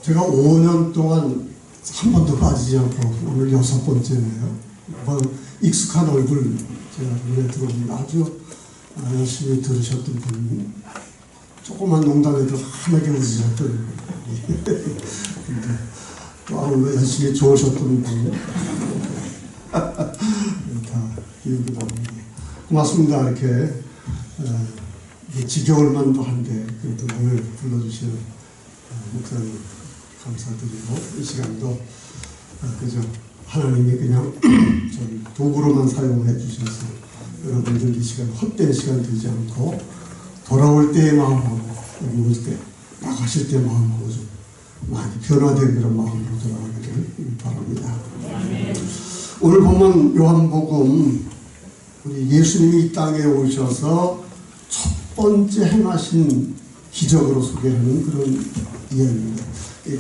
제가 5년 동안 한 번도 빠지지 않고 오늘 6번째네요. 익숙한 얼굴 제가 눈에 들어오면 아주 열심히 들으셨던 분, 조그만 농담에도 환하게 웃으셨던 분, 오늘 열심히 좋으셨던 분, 다 기억이 납니다. 고맙습니다. 이렇게 지겨울 만도 한데 그래도 오늘 불러주시는 목사님 감사드리고, 이 시간도 그저 하나님이 그냥 저를 도구로만 사용해 주셔서 여러분들 이 시간 헛된 시간 되지 않고 돌아올 때의 마음하고 여기 올 때 나가실 때 마음하고 좀 많이 변화된 그런 마음으로 돌아가기를 바랍니다. 오늘 보면 요한복음, 우리 예수님이 이 땅에 오셔서 첫 번째 행하신 기적으로 소개하는 그런 이야기입니다.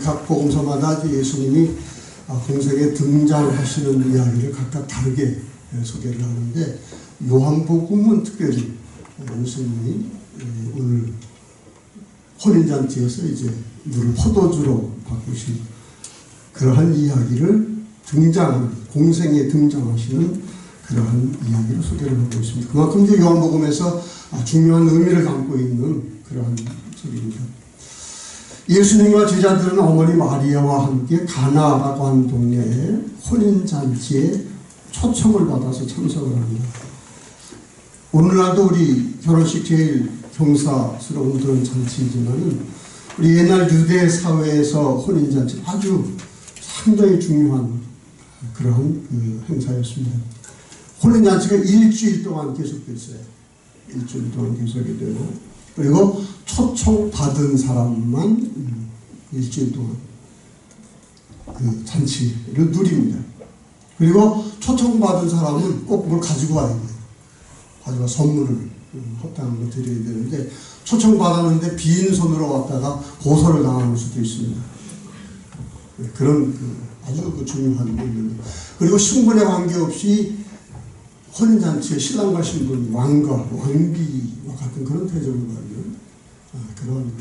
각 복음서마다 예수님이 공생에 등장하시는 이야기를 각각 다르게 소개를 하는데, 요한복음은 특별히 예수님이 오늘 혼인잔치에서 이제 물을 포도주로 바꾸신 그러한 이야기를 공생에 등장하시는 그러한 이야기를 소개를 하고 있습니다. 그만큼 이제 요한복음에서 중요한 의미를 담고 있는 그러한 소리입니다. 예수님과 제자들은 어머니 마리아와 함께 가나라고 하는 동네에 혼인잔치에 초청을 받아서 참석을 합니다. 오늘날도 우리 결혼식 제일 경사스러운 그런 잔치이지만은 우리 옛날 유대 사회에서 혼인잔치 아주 상당히 중요한 그러한 그 행사였습니다. 혼인잔치가 일주일 동안 계속됐어요. 일주일 동안 계속이 되고, 그리고 초청받은 사람만 일주일 동안 그 잔치를 누립니다. 그리고 초청받은 사람은 꼭 뭘 가지고 와야 돼요. 가지고 선물을 합당한 거 드려야 되는데, 초청받았는데 빈 손으로 왔다가 고소를 당하는 수도 있습니다. 그런 아주 중요한 일입니다. 그리고 신분에 관계없이 혼인잔치에 신랑과 신부, 왕과 왕비와 같은 그런 대접을 받는 그런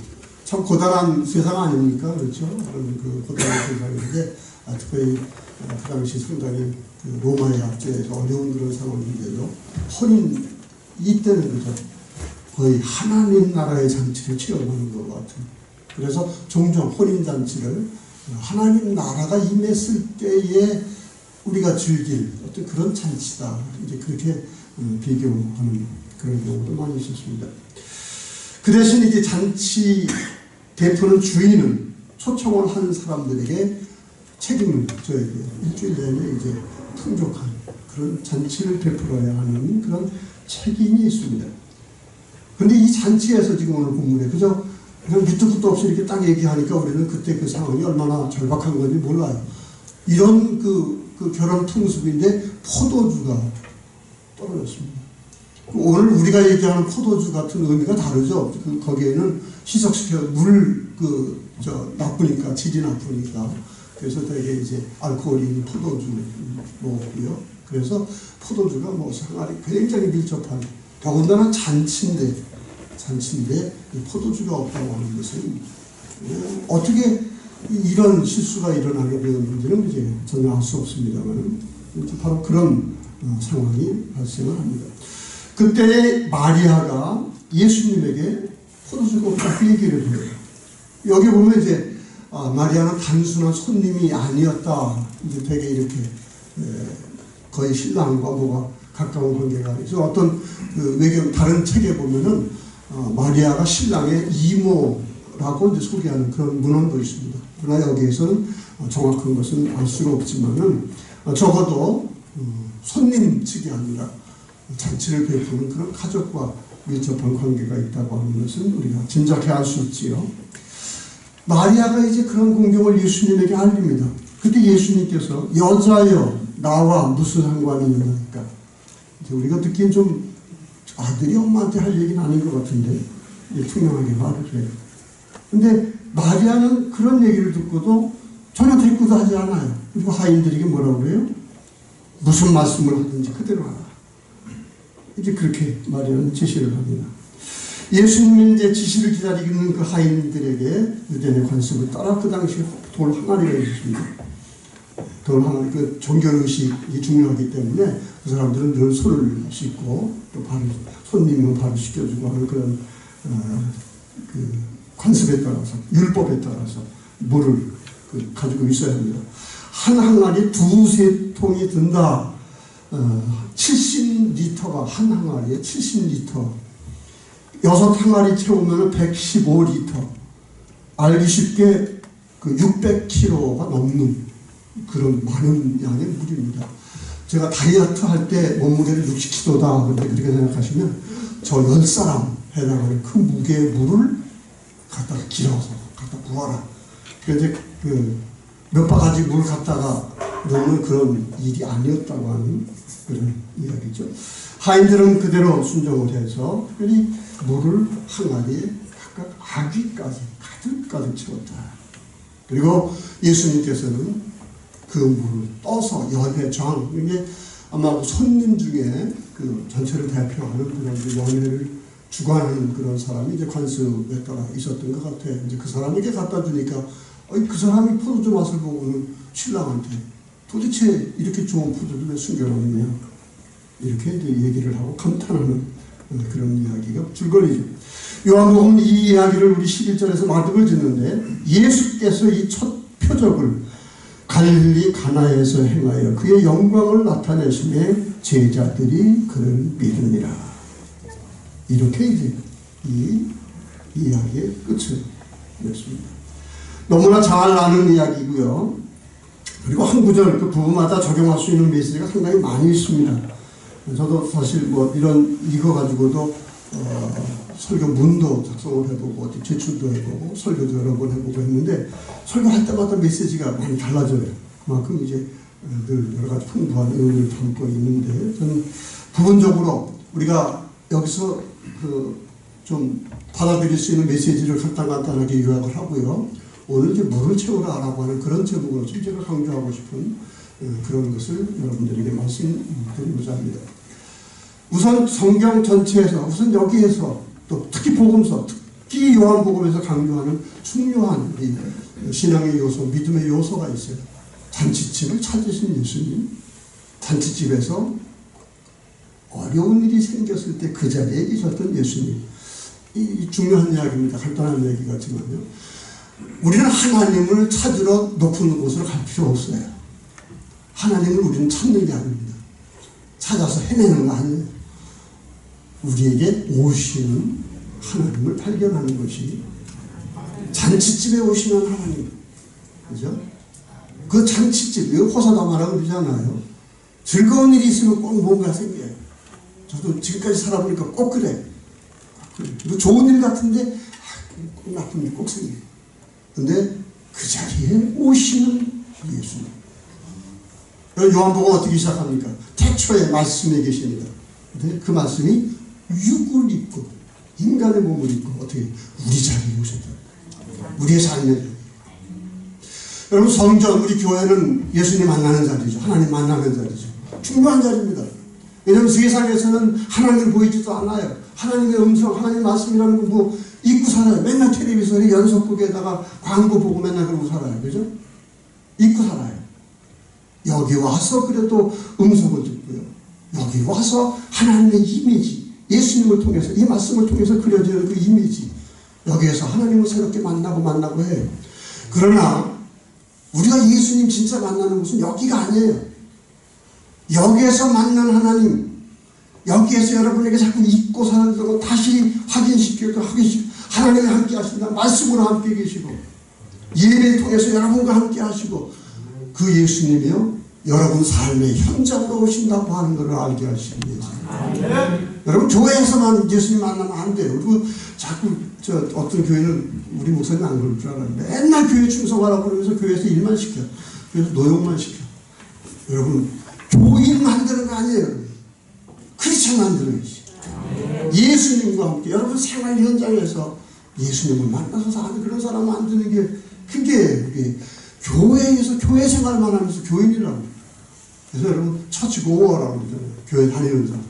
참 고단한 세상 아닙니까? 그렇죠? 그런 그 고단한 세상인데, 특별히 그 당시 상당히 그 로마의 압제에서 어려운 그런 상황인데도 혼인, 이때는 그죠? 거의 하나님 나라의 잔치를 체험하는 것 같은. 그래서 종종 혼인잔치를 하나님 나라가 임했을 때에 우리가 즐길 어떤 그런 잔치다, 이제 그렇게 비교하는 그런 경우도 많이 있었습니다. 그 대신 이제 잔치 베푸는 주인은 초청을 한 사람들에게 책임을 져야 돼요. 일주일 내내 이제 풍족한 그런 잔치를 베풀어야 하는 그런 책임이 있습니다. 근데 이 잔치에서 지금 오늘 본문에 그냥 밑도 끝도 없이 이렇게 딱 얘기하니까 우리는 그때 그 상황이 얼마나 절박한 건지 몰라요. 이런 그 결혼 풍습인데 포도주가 떨어졌습니다. 오늘 우리가 얘기하는 포도주 같은 의미가 다르죠. 거기에는 희석시켜 나쁘니까, 질이 나쁘니까. 그래서 되게 이제 알코올이 포도주 먹고요. 그래서 포도주가 뭐 생활이 굉장히 밀접한, 더군다나 잔치인데 포도주가 없다고 하는 것은 어떻게 이런 실수가 일어나게 되었는지는 이제 전혀 알 수 없습니다만, 바로 그런 상황이 발생을 합니다. 그때 마리아가 예수님에게 포도주가 없다고 얘기를 해요. 여기 보면 이제 마리아는 단순한 손님이 아니었다. 이제 되게 이렇게 거의 신랑과 뭐가 가까운 관계가 아니죠. 어떤 그 외경 다른 책에 보면은 마리아가 신랑의 이모라고 이제 소개하는 그런 문헌도 있습니다. 그러나 여기에서는 정확한 것은 알 수가 없지만은 적어도 손님 측이 아니라 잔치를 베푸는 그런 가족과 밀접한 관계가 있다고 하는 것은 우리가 짐작해 알 수 있지요. 마리아가 이제 그런 공경을 예수님에게 알립니다. 그때 예수님께서 여자여 나와 무슨 상관이 있나니까, 우리가 듣기엔 좀 아들이 엄마한테 할 얘기는 아닌 것 같은데 투명하게 말을 해요. 근데 마리아는 그런 얘기를 듣고도 전혀 대꾸도 하지 않아요. 그리고 하인들에게 뭐라고 그래요? 무슨 말씀을 하든지 그대로 하라. 이제 그렇게 마리아는 제시를 합니다. 예수님의 이제 지시를 기다리고 있는 그 하인들에게 유대인의 관습을 따라 그 당시에 돌 항아리가 있었습니다. 돌 항아리, 그 종교의식이 중요하기 때문에 그 사람들은 늘 손을 씻고 또 발을, 손님은 발을 씻겨주고 하는 그런 그 관습에 따라서, 율법에 따라서 물을 가지고 있어야 합니다. 한 항아리에 2~3통이 든다. 70리터가 한 항아리에 70리터. 6항아리 채우면 115리터. 알기 쉽게 그 600kg가 넘는 그런 많은 양의 물입니다. 제가 다이어트 할 때 몸무게를 60kg다. 그렇게 생각하시면 저 10사람 해당하는 큰 무게의 물을 갖다가 길어서 갖다 부어라. 그런데 몇 바가지 물 갖다가 넣는 그런 일이 아니었다고 하는 그런 이야기죠. 하인들은 그대로 순종을 해서 특별히 물을 항아리에 각각 아귀까지 가득 채웠다. 그리고 예수님께서는 그 물을 떠서 연회장, 이게 아마 손님 중에 그 전체를 대표하는 그런 연회를 주관하는 그런 사람이 이제 관습에 따라 있었던 것 같아요. 이제 그 사람에게 갖다 주니까 그 사람이 포도주 맛을 보고는 신랑한테 도대체 이렇게 좋은 포도주를 왜 숨겨놨느냐 이렇게 이제 얘기를 하고 감탄하는 그런 이야기가 줄거리죠. 요한복음 이 이야기를 우리 11절에서 마득을 짓는데 예수께서 이 첫 표적을 갈릴리 가나에서 행하여 그의 영광을 나타내심에 제자들이 그를 믿으니라. 이렇게 이제 이 이야기의 끝을 맺습니다. 너무나 잘 아는 이야기고요. 그리고 한 구절 그 부분마다 적용할 수 있는 메시지가 상당히 많이 있습니다. 저도 사실 뭐 이거 가지고도 설교문도 작성을 해보고 어디 제출도 해보고 설교도 여러 번 해보고 했는데 설교할 때마다 메시지가 많이 달라져요. 그만큼 이제 늘 여러 가지 풍부한 의미를 담고 있는데 저는 부분적으로 우리가 여기서 좀 받아들일 수 있는 메시지를 간단하게 요약을 하고요. 오늘 이제 물을 채우라라고 하는 그런 제목으로 좀 제가 강조하고 싶은 그런 것을 여러분들에게 말씀드리고자 합니다. 우선 성경 전체에서, 우선 여기에서 또 특히 복음서, 특히 요한복음에서 강조하는 중요한 이 신앙의 요소, 믿음의 요소가 있어요. 잔치집을 찾으신 예수님, 잔치집에서 어려운 일이 생겼을 때 그 자리에 계셨던 예수님. 이 중요한 이야기입니다. 간단한 얘기 같지만요. 우리는 하나님을 찾으러 높은 곳으로 갈 필요 없어요. 하나님을 우리는 찾는 게 아닙니다. 찾아서 헤매는 거 아니에요. 우리에게 오시는 하나님을 발견하는 것이 잔치집에 오시는 하나님. 그죠? 그 잔치집, 이거 호사다마라고 그러잖아요. 즐거운 일이 있으면 꼭 뭔가 생겨요. 저도 지금까지 살아보니까 꼭 그래. 그리고 좋은 일 같은데 꼭 나쁜 일 꼭 생겨요. 근데 그 자리에 오시는 예수님. 요한복음 어떻게 시작합니까? 태초에 말씀에 계십니다. 근데 그 말씀이 육을 입고 인간의 몸을 입고 어떻게 우리 자리에 오셨다. 우리의 삶에. 여러분 성전, 우리 교회는 예수님 만나는 자리죠. 하나님 만나는 자리죠. 중요한 자리입니다. 왜냐하면 세상에서는 하나님을 보이지도 않아요. 하나님의 음성, 하나님의 말씀이라는 거 뭐 잊고 살아요. 맨날 텔레비전에 연속극에다가 광고 보고 맨날 그러고 살아요. 그죠? 잊고 살아요. 여기 와서 그래도 음성을 듣고요. 여기 와서 하나님의 이미지, 예수님을 통해서, 이 말씀을 통해서 그려지는 그 이미지, 여기에서 하나님을 새롭게 만나고 해요. 그러나 우리가 예수님 진짜 만나는 곳은 여기가 아니에요. 여기에서 만난 하나님, 여기에서 여러분에게 자꾸 잊고 사는 거 다시 확인시키고 하나님과 함께 하신다. 말씀으로 함께 계시고 예배를 통해서 여러분과 함께 하시고 그 예수님이요 여러분 삶의 현장으로 오신다고 하는 것을 알게 하시는 예수님. 여러분 교회에서만 예수님 만나면 안 돼요. 그리고 자꾸 어떤 교회는 우리 목사님 안 그럴 줄 알아요. 맨날 교회 충성하라고 그러면서 교회에서 일만 시켜. 교회에서 노역만 시켜. 여러분 교인 만드는 거 아니에요. 크리스천 만드는 것이. 예수님과 함께 여러분 생활 현장에서 예수님을 만나서 사는 그런 사람 만드는 게 그게 교회에서 교회 생활만 하면서 교인이라고. 그래서 여러분 처치 고어라고 그러잖아요. 교회 다니는 사람.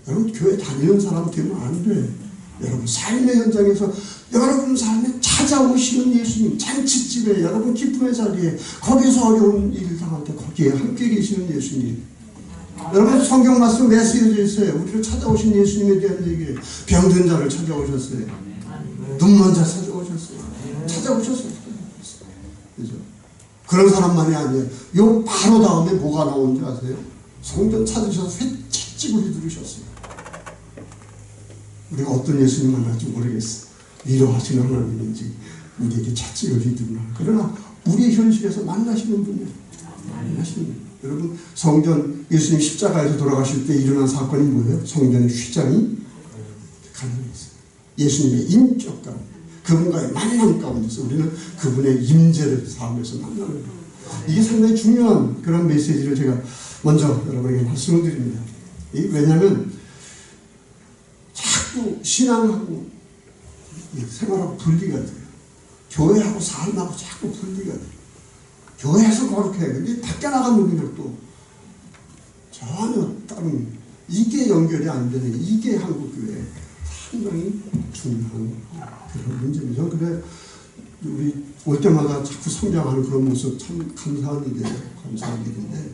여러분 교회 다니는 사람 되면 안 돼. 여러분 삶의 현장에서 여러분 삶에 찾아오시는 예수님, 잔치집에 여러분 기쁨의 자리에 거기서 어려운 일을 당할 때 거기에 함께 계시는 예수님. 여러분 성경 말씀 왜 쓰여져 있어요? 우리를 찾아오신 예수님에 대한 얘기예요. 병든 자를 찾아오셨어요. 눈먼 자 찾아오셨어요. 찾아오셨어요. 그죠? 그런 사람만이 아니에요. 요 바로 다음에 뭐가 나오는지 아세요? 성전 찾으셔서 채찍을 휘두르셨어요. 우리가 어떤 예수님 만날지 모르겠어. 위로하시는 하나님인지 우리에게 채찍을 휘두르나. 그러나 우리의 현실에서 만나시는 분이에요. 만나시는 분이에요. 여러분 성전 예수님 십자가에서 돌아가실 때 일어난 사건이 뭐예요? 성전의 휘장이 가능했어요. 예수님의 인격 가운데 그분과의 만남 가운데서 우리는 그분의 임재를 삶에서 만나는 거예요. 이게 상당히 중요한 그런 메시지를 제가 먼저 여러분에게 말씀을 드립니다. 왜냐하면 자꾸 신앙하고 생활하고 분리가 돼요. 교회하고 삶하고 자꾸 분리가 돼요. 교회에서 그렇게 해요. 근데 밖에 나간 능력도 전혀 다른, 이게 연결이 안 되는, 이게 한국교회 상당히 중요한 그런 문제입니다. 그래 우리 올 때마다 자꾸 성장하는 그런 모습 참 감사한 일이에요. 감사한 일인데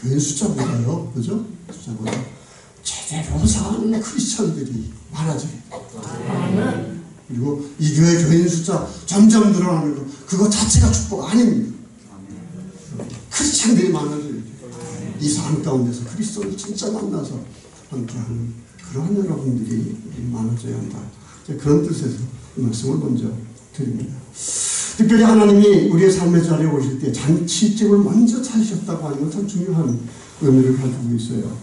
교인 숫자보다요, 그죠? 숫자보다 제대로 사는 크리스천들이 많아져요. 그리고 이 교회 교인 숫자 점점 늘어나는 거, 그거 자체가 축복 아닙니다. 크리스천들이 많아져요. 이 삶 가운데서 그리스도를 진짜 만나서 함께하는 그러한 여러분들이 많아져야 한다. 그런 뜻에서 이 말씀을 먼저 드립니다. 특별히 하나님이 우리의 삶의 자리에 오실 때 잔치집을 먼저 찾으셨다고 하는 건 참 중요한 의미를 가지고 있어요.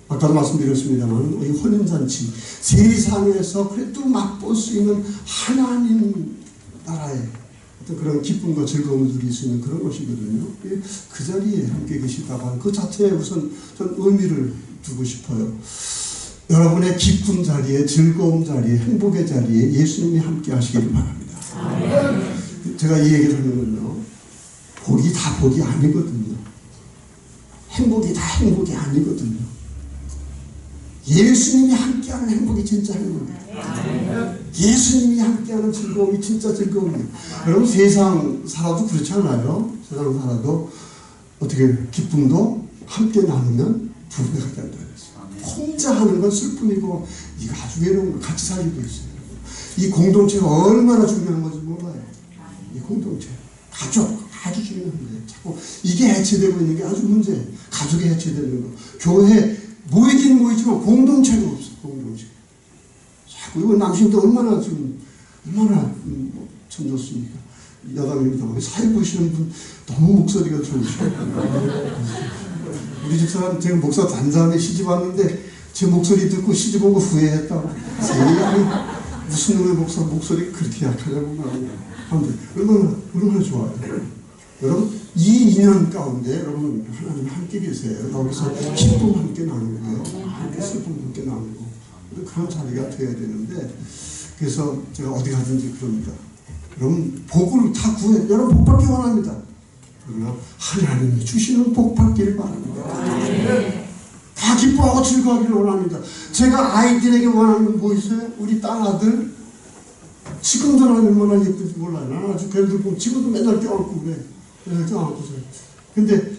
아까도 말씀드렸습니다만 이 혼인잔치, 세상에서 그래도 맛볼 수 있는 하나님 나라의 어떤 그런 기쁨과 즐거움을 누릴 수 있는 그런 것이거든요. 그 자리에 함께 계시다고 하는 그 자체에 우선 전 의미를 두고 싶어요. 여러분의 기쁨 자리에, 즐거움 자리에, 행복의 자리에 예수님이 함께 하시기를 바랍니다. 제가 이 얘기를 하면요, 복이 다 복이 아니거든요. 행복이 다 행복이 아니거든요. 예수님이 함께하는 행복이 진짜 행복이에요. 예수님이 함께하는 즐거움이 진짜 즐거움이에요. 여러분 세상 살아도 그렇지 않아요? 세상 살아도 어떻게 기쁨도 함께 나누면 두 배가 된다 그랬어요. 혼자 하는 건 슬픔이고 이거 아주 외로운 거 같이 살기도 있어요. 이 공동체가 얼마나 중요한 건지 몰라요. 이 공동체, 가족 아주 중요한데 자꾸 이게 해체되고 있는 게 아주 문제예요. 가족이 해체되는 거, 교회 모이긴 모이지만 공동체가 없어. 공동체. 자꾸 이거 남신도 얼마나 지금 얼마나 참 좋습니까? 여담입니다. 사회 보시는 분 너무 목소리가 좋으시고 우리 집사람 제가 목사 단장에 시집 왔는데 제 목소리 듣고 시집 온 거 후회했다고. 무슨 놈의 목소리 그렇게 약하냐고 하는데 얼마나 좋아요. 여러분 이 인연 가운데 여러분 하나님 함께 계세요. 여기서 기쁨 함께 나누고요, 함께 슬픔 함께 나누고 그런 자리가 되어야 되는데, 그래서 제가 어디 가든지 그럽니다. 여러분 복을 다 구해, 여러분 복 받기 원합니다. 그러나 하나님이 주시는 복 받기를 바랍니다. 다 기뻐하고 즐거워하기를 원합니다. 제가 아이들에게 원하는 건 뭐 있어요? 우리 딸 아들 지금도 얼마나 예쁜지 몰라요. 나는 아주 걔들 보면 지금도 맨날 껴안고 그래. 맨날 껴안고서. 근데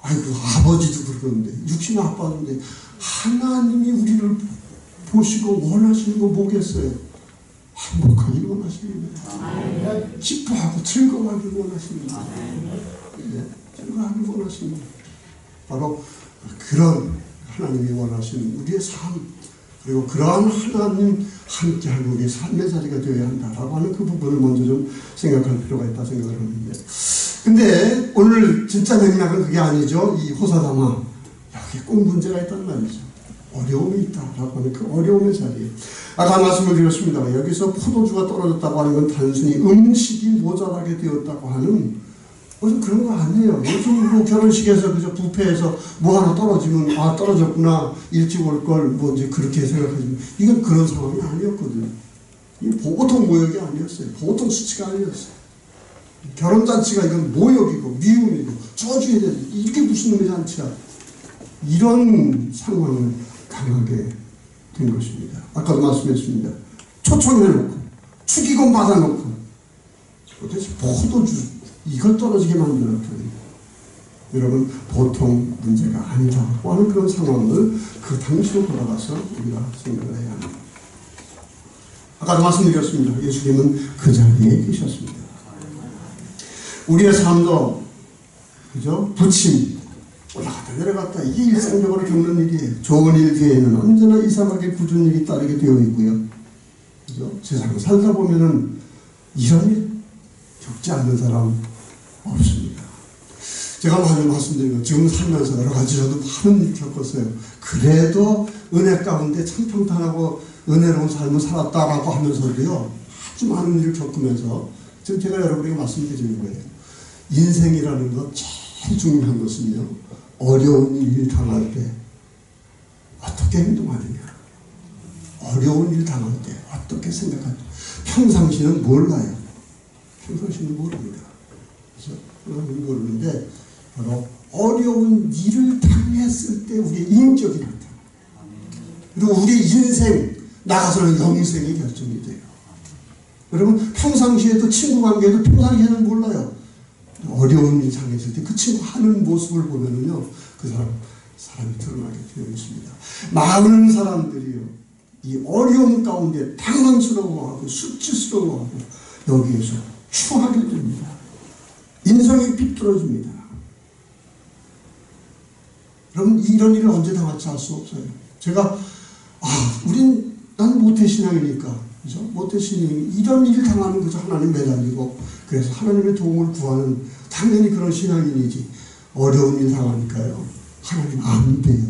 아이고 아버지도 그러는데 육신 아빠인데 하나님이 우리를 보시고 원하시는 거 뭐겠어요? 행복하길 원하십니다. 기뻐하고 즐거워하길 원하십니다. 즐거워하길 원하십니다. 바로 그런 하나님이 원하시는 우리의 삶, 그리고 그러한 하나님 함께하는 우리의 삶의 자리가 되어야 한다라고 하는 그 부분을 먼저 좀 생각할 필요가 있다 생각을 하는데, 근데 오늘 진짜 맥락은 그게 아니죠. 이 호사다마 여기 꼭 문제가 있단 말이죠. 어려움이 있다라고 하는 그 어려움의 자리에, 아까 말씀을 드렸습니다. 여기서 포도주가 떨어졌다고 하는 건 단순히 음식이 모자라게 되었다고 하는 무슨 그런 거 아니에요. 요즘 뭐 결혼식에서 그저 뷔페에서 뭐 하나 떨어지면 아 떨어졌구나, 일찍 올 걸 뭐 이제 그렇게 생각하지만 이건 그런 상황이 아니었거든요. 이 보통 모욕이 아니었어요. 보통 수치가 아니었어요. 결혼잔치가 이건 모욕이고 미움이고 저주에 대해서 이게 무슨 놈의 잔치야. 이런 상황을 강하게 된 것입니다. 아까도 말씀했습니다. 초청해놓고 축의금 받아놓고 도대체 포도주 이걸 떨어지게 만들었더니 여러분 보통 문제가 아니라고 하는 그런 상황을 그 당시로 돌아가서 우리가 생각을 해야 합니다. 아까도 말씀드렸습니다. 예수님은 그 자리에 계셨습니다. 우리의 삶도 그죠? 부침 올라갔다 내려갔다 이게 일상적으로 겪는 일이에요. 좋은 일 뒤에는 언제나 이상하게 굳은 일이 따르게 되어 있고요. 그죠? 세상을 살다 보면은 이런 일 겪지 않는 사람 없습니다. 제가 많이 말씀드린 거 지금 살면서 여러 가지 저도 많은 일 겪었어요. 그래도 은혜 가운데 참 평탄하고 은혜로운 삶을 살았다라고 하면서도요 아주 많은 일을 겪으면서 지금 제가 여러분에게 말씀드리는 거예요. 인생이라는 것 제일 중요한 것은요 어려운 일을 당할 때 어떻게 행동하느냐, 어려운 일 당할 때 어떻게 생각하느냐. 평상시는 몰라요. 평상시는 모릅니다. 그래서 모르는데 바로 어려운 일을 당했을 때 우리의 인격이 나타나요. 그리고 우리의 인생 나가서는 영생이 결정이 돼요. 여러분 평상시에도 친구 관계도 평상시에는 몰라요. 어려운 일 당했을 때 그 친구 하는 모습을 보면은요 그 사람이 드러나게 되어 있습니다. 많은 사람들이요 이 어려움 가운데 당황스러워하고 수치스러워하고 여기에서 추하게 됩니다. 인성이 삐뚤어집니다. 여러분 이런 일을 언제 당할지 알 수 없어요. 제가 난 모태신앙이니까 그죠? 모태신앙이 이런 일을 당하는 거죠. 하나님 매달리고 그래서 하나님의 도움을 구하는 당연히 그런 신앙인이지 어려운 일 당하니까요 하나님 안 돼요.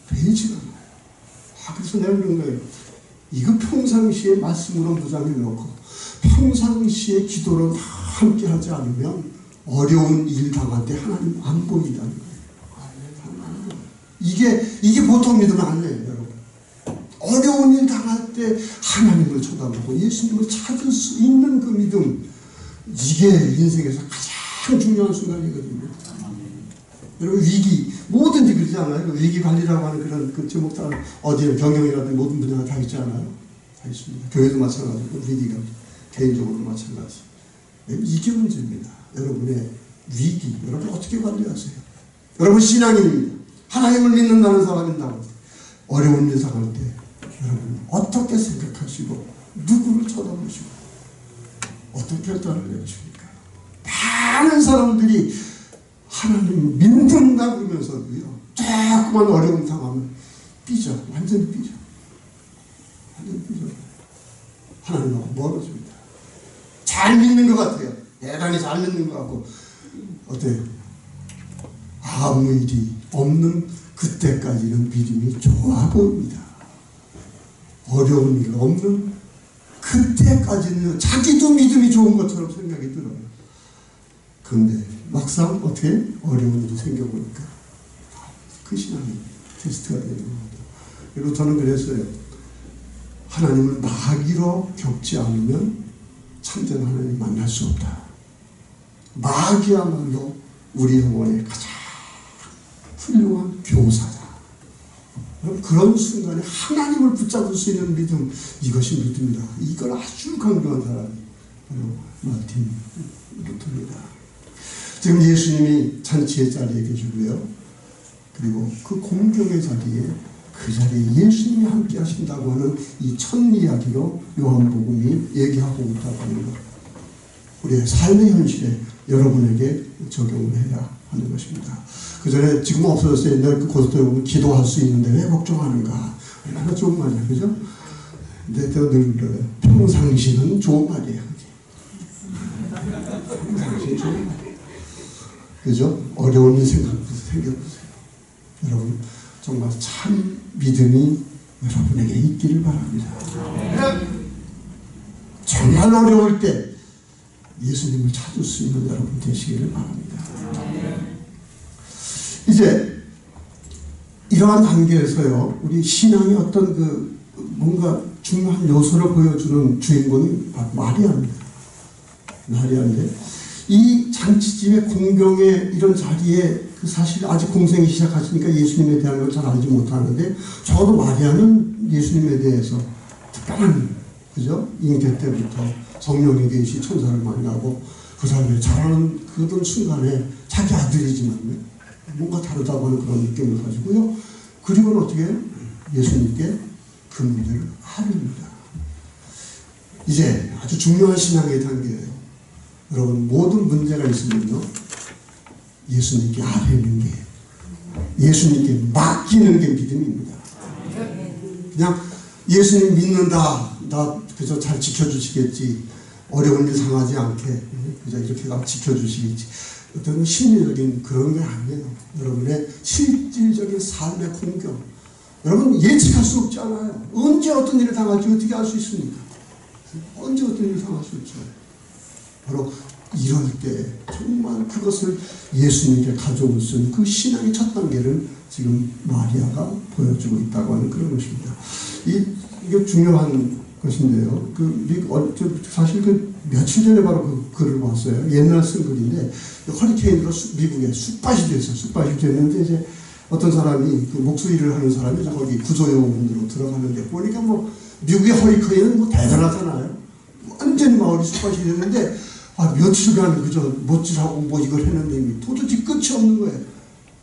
되지가 않아요. 그래서 내가 그런 거예요. 이거 평상시에 말씀으로 무장해 놓고 평상시에 기도로 함께 하지 않으면 어려운 일 당할 때 하나님 안 보인다는 거예요. 이게 보통 믿으면 안 돼요, 여러분. 어려운 일 당할 때 하나님을 쳐다보고 예수님을 찾을 수 있는 그 믿음, 이게 인생에서 가장 중요한 순간이거든요. 여러분 위기, 뭐든지 그러지 않아요? 위기 관리라고 하는 그런 그 제목 따라 어디에 경영이라든지 모든 분야가 다 있지 않아요? 다 있습니다. 교회도 마찬가지고 위기가 개인적으로 마찬가지. 이게 문제입니다. 여러분의 위기, 여러분 어떻게 관리하세요? 여러분 신앙인입니다. 하나님을 믿는다는 사람인다고 어려운 일 당할 때 여러분 어떻게 생각하시고 누구를 쳐다보시고 어떤 결단을 내리십니까? 많은 사람들이 하나님 믿는다 그러면서도요 조금만 어려움 당하면 삐져, 완전히 삐져, 완전히 삐져. 하나님하고 멀어집니다. 잘 믿는 것 같아요. 대단히 잘 믿는 것 같고 어때요? 아무 일이 없는 그때까지는 믿음이 좋아 보입니다. 어려운 일 없는 그때까지는 자기도 믿음이 좋은 것처럼 생각이 들어요. 그런데 막상 어떻게 어려운 일이 생겨보니까 그 신앙이 테스트가 되는 겁니다. 그리고 저는 그랬어요. 하나님을 마귀로 겪지 않으면 참된 하나님 만날 수 없다. 마귀야말로 우리 영혼의 가장 훌륭한 교사다. 그런 순간에 하나님을 붙잡을 수 있는 믿음, 이것이 믿음이다. 이걸 아주 강조한 사람이 바로 마틴 루터입니다. 지금 예수님이 잔치의 자리에 계시고요. 그리고 그 공경의 자리에 그 자리에 예수님이 함께 하신다고 하는 이 첫 이야기로 요한복음이 얘기하고 있다고 하는 것. 우리의 삶의 현실에 여러분에게 적용을 해야 하는 것입니다. 그 전에 지금 없어졌어요. 옛날 그 고속도로 보면 기도할 수 있는데 왜 걱정하는가. 얼마나 좋은 말이야. 그죠? 근데 제가 늘 그래요. 평상시는 좋은 말이에요. 평상시는 좋은 말이에요. 그죠? 어려운 일 생겨보세요. 여러분, 정말 참 믿음이 여러분에게 있기를 바랍니다. 정말 어려울 때 예수님을 찾을 수 있는 여러분 되시기를 바랍니다. 이제 이러한 단계에서요, 우리 신앙의 어떤 그 뭔가 중요한 요소를 보여주는 주인공이 바로 마리아입니다. 마리아인데 이 잔치집의 공경의 이런 자리에 그 사실 아직 공생이 시작하시니까 예수님에 대한 걸 잘 알지 못하는데 적어도 마리아는 예수님에 대해서 특별한 그죠? 잉태 때부터 성령이 계시 천사를 만나고 그 사람이 자라는 그런 순간에 자기 아들이지만 뭔가 다르다고 하는 그런 느낌을 가지고요. 그리고는 어떻게 해요? 예수님께 그 문제를 아뢰입니다. 이제 아주 중요한 신앙의 단계예요. 여러분 모든 문제가 있으면요. 예수님께 아뢰는 게 예수님께 맡기는 게 믿음입니다. 그냥 예수님 믿는다. 나 그저 잘 지켜주시겠지. 어려운 일 당하지 않게 그저 이렇게 지켜주시겠지. 어떤 심리적인 그런 게 아니에요. 여러분의 실질적인 삶의 공경. 여러분 예측할 수 없지 않아요. 언제 어떤 일을 당할지 어떻게 알 수 있습니까? 언제 어떤 일을 당할 수 있죠. 바로 이럴 때 정말 그것을 예수님께 가져올 수 있는 그 신앙의 첫 단계를 지금 마리아가 보여주고 있다고 하는 그런 것입니다. 이게 중요한 것인데요. 사실 며칠 전에 바로 그 글을 봤어요. 옛날 쓴 글인데 허리케인으로 미국에 쑥밭이 됐어요. 쑥밭이 됐는데 이제 어떤 사람이 그 목수일을 하는 사람이 거기 구조요원으로 들어가는데 보니까 뭐 미국의 허리케인은 뭐 대단하잖아요. 완전히 마을이 쑥밭이 됐는데 며칠간 그저 못질하고 뭐 이걸 했는데 도대체 끝이 없는 거예요.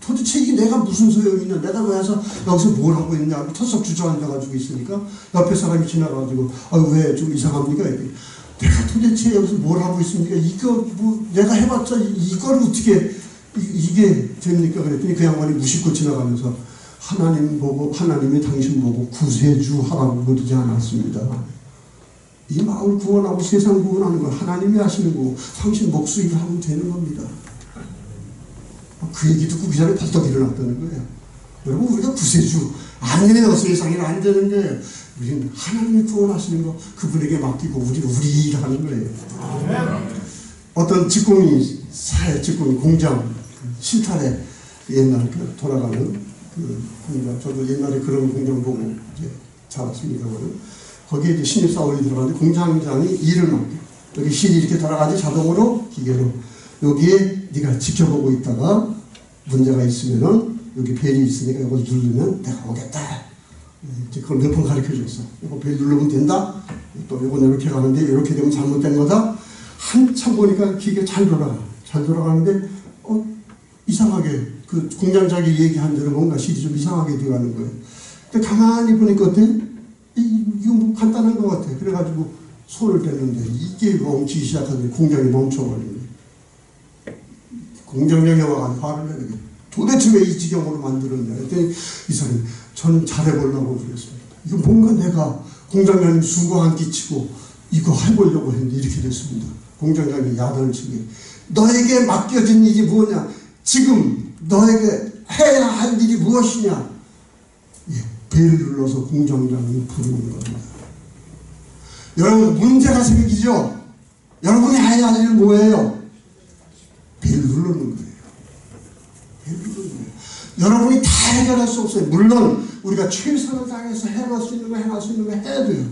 도대체 이게 내가 무슨 소용이 있냐. 내가 왜 와서 여기서 뭘 하고 있냐. 털썩 주저앉아가지고 있으니까 옆에 사람이 지나가가지고 왜 좀 이상합니까? 내가 도대체 여기서 뭘 하고 있습니까? 이거 뭐 내가 해봤자 이걸 어떻게 이게 됩니까? 그랬더니 그 양반이 무심코 지나가면서 하나님 보고 하나님이 당신 보고 구세주 하라고 그러지 않았습니다. 이 마을 구원하고 세상 구원하는 걸 하나님이 하시는 거고 당신 목수일 하면 되는 겁니다. 그 얘기 듣고 그 자리에 벌떡 일어났다는 거예요. 여러분 우리가 구세주 안 돼요. 세상에는 안 되는 거예요. 우리는 하나님이 구원하시는 거 그분에게 맡기고 우리 일하는 거예요. 어떤 직공이 공장 실탄에 옛날 돌아가는 그 공장 저도 옛날에 그런 공장 보고 이제 자랐습니다만은 거기에 이제 신입사원이 들어가는데 공장장이 일을 맡겨. 여기 실이 이렇게 돌아가지 자동으로 기계로 여기에 네가 지켜보고 있다가 문제가 있으면은 여기 벨이 있으니까 이걸 누르면 내가 오겠다. 이제 그걸 몇 번 가르쳐 줬어. 이거 벨 누르면 된다. 또 이건 이렇게 가는데 이렇게 되면 잘못된 거다. 한참 보니까 기계 잘 돌아가. 잘 돌아가는데 이상하게 그 공장장이 얘기한 대로 뭔가 실이 좀 이상하게 들어가는 거예요. 근데 가만히 보니까 어때? 이거 뭐 간단한 것 같아. 그래가지고 손을 댔는데 이게 멈추기 시작하더니 공장이 멈춰버리네. 공장장이 와가지고 화를 내는 게 도대체 왜 이 지경으로 만들었냐 했더니 이 사람이 저는 잘해보려고 그랬습니다. 이거 뭔가 내가 공장장님 수고 안 끼치고 이거 해보려고 했는데 이렇게 됐습니다. 공장장이 야단을 치게 너에게 맡겨진 일이 뭐냐 지금 너에게 해야 할 일이 무엇이냐 벨 눌러서 공장장이 부르는 겁니다. 여러분 문제가 생기죠? 여러분이 해야 할 일은 뭐예요? 벨 누르는 거예요. 벨 누르는 거예요. 여러분이 다 해결할 수 없어요. 물론 우리가 최선을 다해서 해낼 수 있는 거 해야 돼요.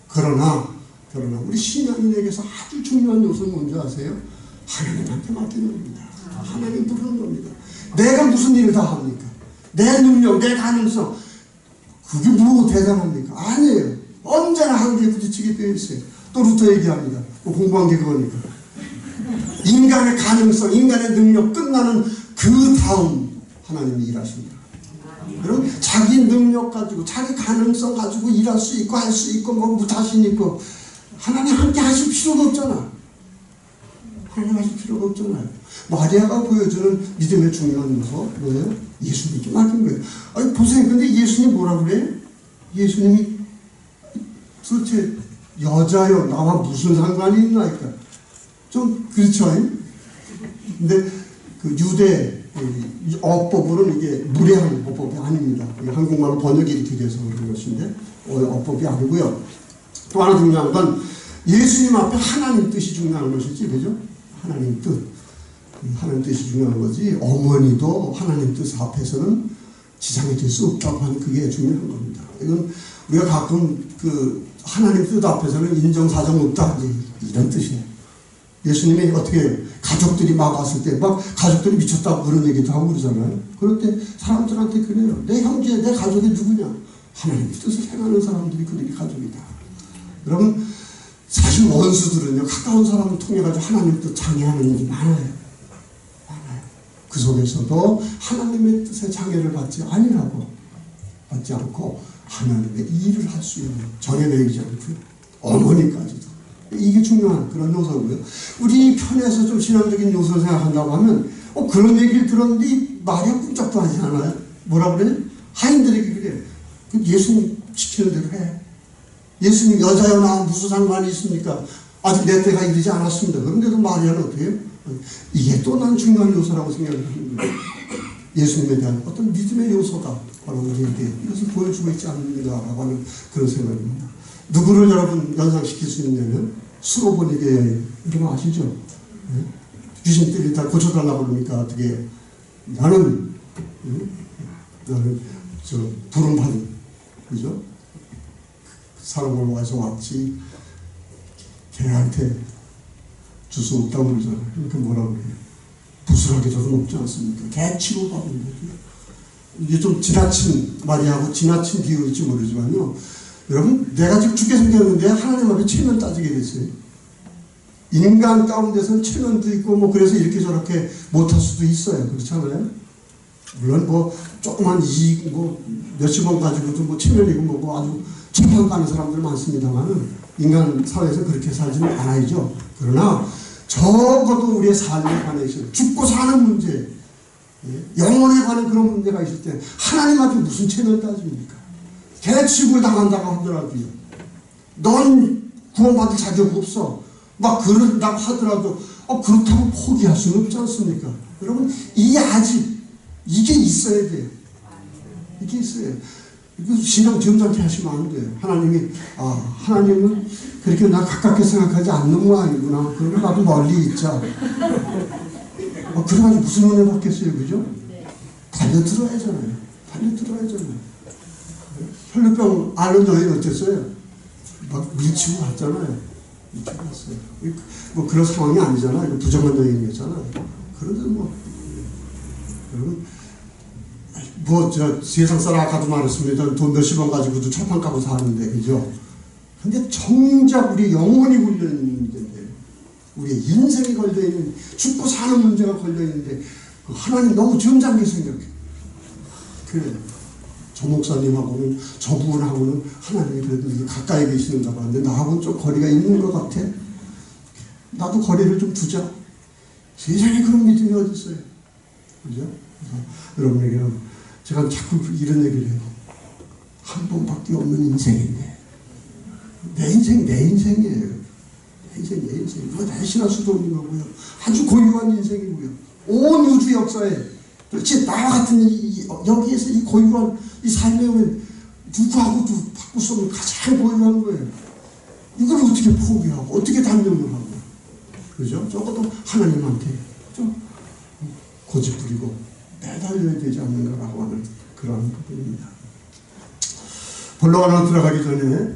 그러나 우리 신앙인에게서 아주 중요한 요소는 뭔지 아세요? 하나님한테 맡기는 겁니다. 하나님 부르는 겁니다. 내가 무슨 일을 다 합니까? 내 능력, 내 가능성 그게 뭐 대단합니까? 아니에요. 언제나 한계에 부딪히게 되어 있어요. 또 루터 얘기합니다. 공부한 게 그거니까. 인간의 가능성, 인간의 능력 끝나는 그 다음 하나님이 일하십니다. 여러분 자기 능력 가지고 자기 가능성 가지고 일할 수 있고 할 수 있고 뭐 자신 있고 하나님 함께 하실 필요가 없잖아. 하나님 하실 필요가 없잖아요. 마리아가 보여주는 믿음의 중요한 요소 뭐예요? 예수님께 맡긴 거예요. 아니 보세요. 근데 예수님 뭐라 그래? 예수님이 도대체 여자요 나와 무슨 상관이 있나니까 좀 그렇죠. 근데 그 유대 어법으로는 이게 무례한 어법이 아닙니다. 한국말로 번역이 이렇게 돼서 그런 것인데 어법이 아니고요. 또 하나 중요한 건 예수님 앞에 하나님 뜻이 중요한 것이지, 그죠? 하나님 뜻. 하나님 뜻이 중요한 거지, 어머니도 하나님 뜻 앞에서는 지장이 될 수 없다고 하는 그게 중요한 겁니다. 이건 우리가 가끔 그 하나님 뜻 앞에서는 인정사정 없다, 이런 뜻이에요. 예수님이 어떻게 가족들이 막 왔을 때 막 가족들이 미쳤다고 그런 얘기도 하고 그러잖아요. 그럴 때 사람들한테 그래요. 내 형제, 내 가족이 누구냐? 하나님의 뜻을 행하는 사람들이 그들이 가족이다. 여러분, 사실 원수들은요, 가까운 사람을 통해가지고 하나님 뜻 장애하는 일이 많아요. 그 속에서도 하나님의 뜻의 장애를 받지 않고 하나님의 일을 할 수 있는 정해내지 않고요. 어머니까지도. 이게 중요한 그런 요소고요. 우리 편에서 좀 신앙적인 요소를 생각한다고 하면 그런 얘기를 들었는데 말이 꿈쩍도 하지 않아요. 뭐라 그래요? 하인들에게 그래요. 예수님 시키는 대로 해. 예수님 여자여 나 무슨 상관이 있습니까? 아직 내 때가 이르지 않았습니다. 그런데도 마리아는 어떻게 해요? 이게 또 난 중요한 요소라고 생각을 하는 거예요. 예수님에 대한 어떤 믿음의 요소다. 바로 우리에게 이것을 보여주고 있지 않는가라고 하는 그런 생각입니다. 누구를 여러분 연상시킬 수 있냐면 수로보니게 여인. 이런 거 아시죠? 네? 귀신 들리다 고쳐달라고 그러니까 어떻게 나는 저 부름받은 그죠? 사람을 와서 왔지 걔한테 줄 수 없다고 그러잖아요. 그러니까 뭐라고 그래요? 부스러기도 높지 않습니까? 개 취급받는 거죠. 이게 좀 지나친 말이하고 지나친 비유일지 모르지만요. 여러분, 내가 지금 죽게 생겼는데 하나님 앞에 체면 따지게 됐어요. 인간 가운데서는 체면도 있고 뭐 그래서 이렇게 저렇게 못할 수도 있어요. 그렇잖아요. 물론 뭐 조그만 이익 뭐 몇십원 가지고도 뭐 체면이고 뭐고 아주 천판 가는 사람들 많습니다만은 인간 사회에서 그렇게 살지는 않아야죠. 그러나 적어도 우리의 삶에 관해서 죽고 사는 문제, 영혼에 관한 그런 문제가 있을 때 하나님 앞에 무슨 체면 따집니까? 개취급을 당한다고 하더라도요. 넌 구원받을 자격 없어. 막 그런다고 하더라도 그렇다고 포기할 수는 없지 않습니까? 여러분, 이 아직 이게 있어야 돼요. 이게 있어야 돼요. 신앙 점잖게 하시면 안 돼요. 하나님이 하나님은 그렇게 나 가깝게 생각하지 않는 모양이구나. 그러면 나도 멀리 있자. 그래가지고 무슨 은혜 받겠어요, 그죠? 달려들어야잖아요. 혈루병 앓는 여인 어땠어요? 막 밀치고 갔잖아요. 밀치고 갔어요. 뭐 그런 상황이 아니잖아요. 부정한 여인이었잖아요. 그런데 여러분, 저 세상 사람 아까도 말했습니다. 돈 몇십원 가지고도 철판 까고 사는데, 그죠? 근데 정작 우리 영혼이 걸려있는 문제인데, 우리의 인생이 걸려있는, 죽고 사는 문제가 걸려있는데, 하나님 너무 점잖게 생각해. 그래. 저 목사님하고는, 저분하고는 하나님이 그래도 가까이 계시는가 봤는데, 나하고는 좀 거리가 있는 것 같아. 나도 거리를 좀 두자. 세상에 그런 믿음이 어디 있어요? 그죠? 여러분에게는 제가 자꾸 이런 얘기를 해요. 한 번밖에 없는 인생인데 내 인생이에요. 내 인생. 그거 대신할 수도 없는 거고요. 아주 고유한 인생이고요. 온 우주 역사에 그렇지 나와 같은 여기에서 이 고유한 이 삶에 오면 누구하고도 바꿀 수 없는 가장 고유한 거예요. 이걸 어떻게 포기하고 어떻게 단명을 하고 그죠? 적어도 하나님한테 좀 고집부리고 매달려야 되지 않는가라고 하는 그런 부분입니다. 본론 안으로 들어가기 전에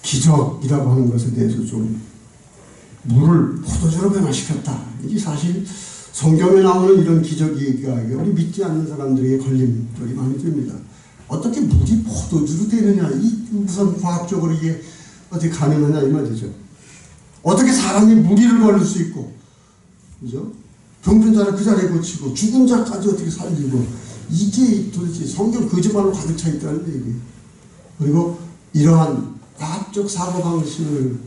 기적이라고 하는 것에 대해서 좀 물을 포도주로 변화시켰다. 이게 사실 성경에 나오는 이런 기적이가 우리 믿지 않는 사람들에게 걸림돌이 많이 됩니다. 어떻게 물이 포도주로 되느냐, 이 우선 과학적으로 이게 어떻게 가능하냐 이 말이죠. 어떻게 사람이 무리를 걸을 수 있고, 그죠? 병든 자를 그 자리에 고치고 죽은 자까지 어떻게 살리고 이게 도대체 성경 거짓말로 가득 차 있다는 얘기예요. 그리고 이러한 과학적 사고방식을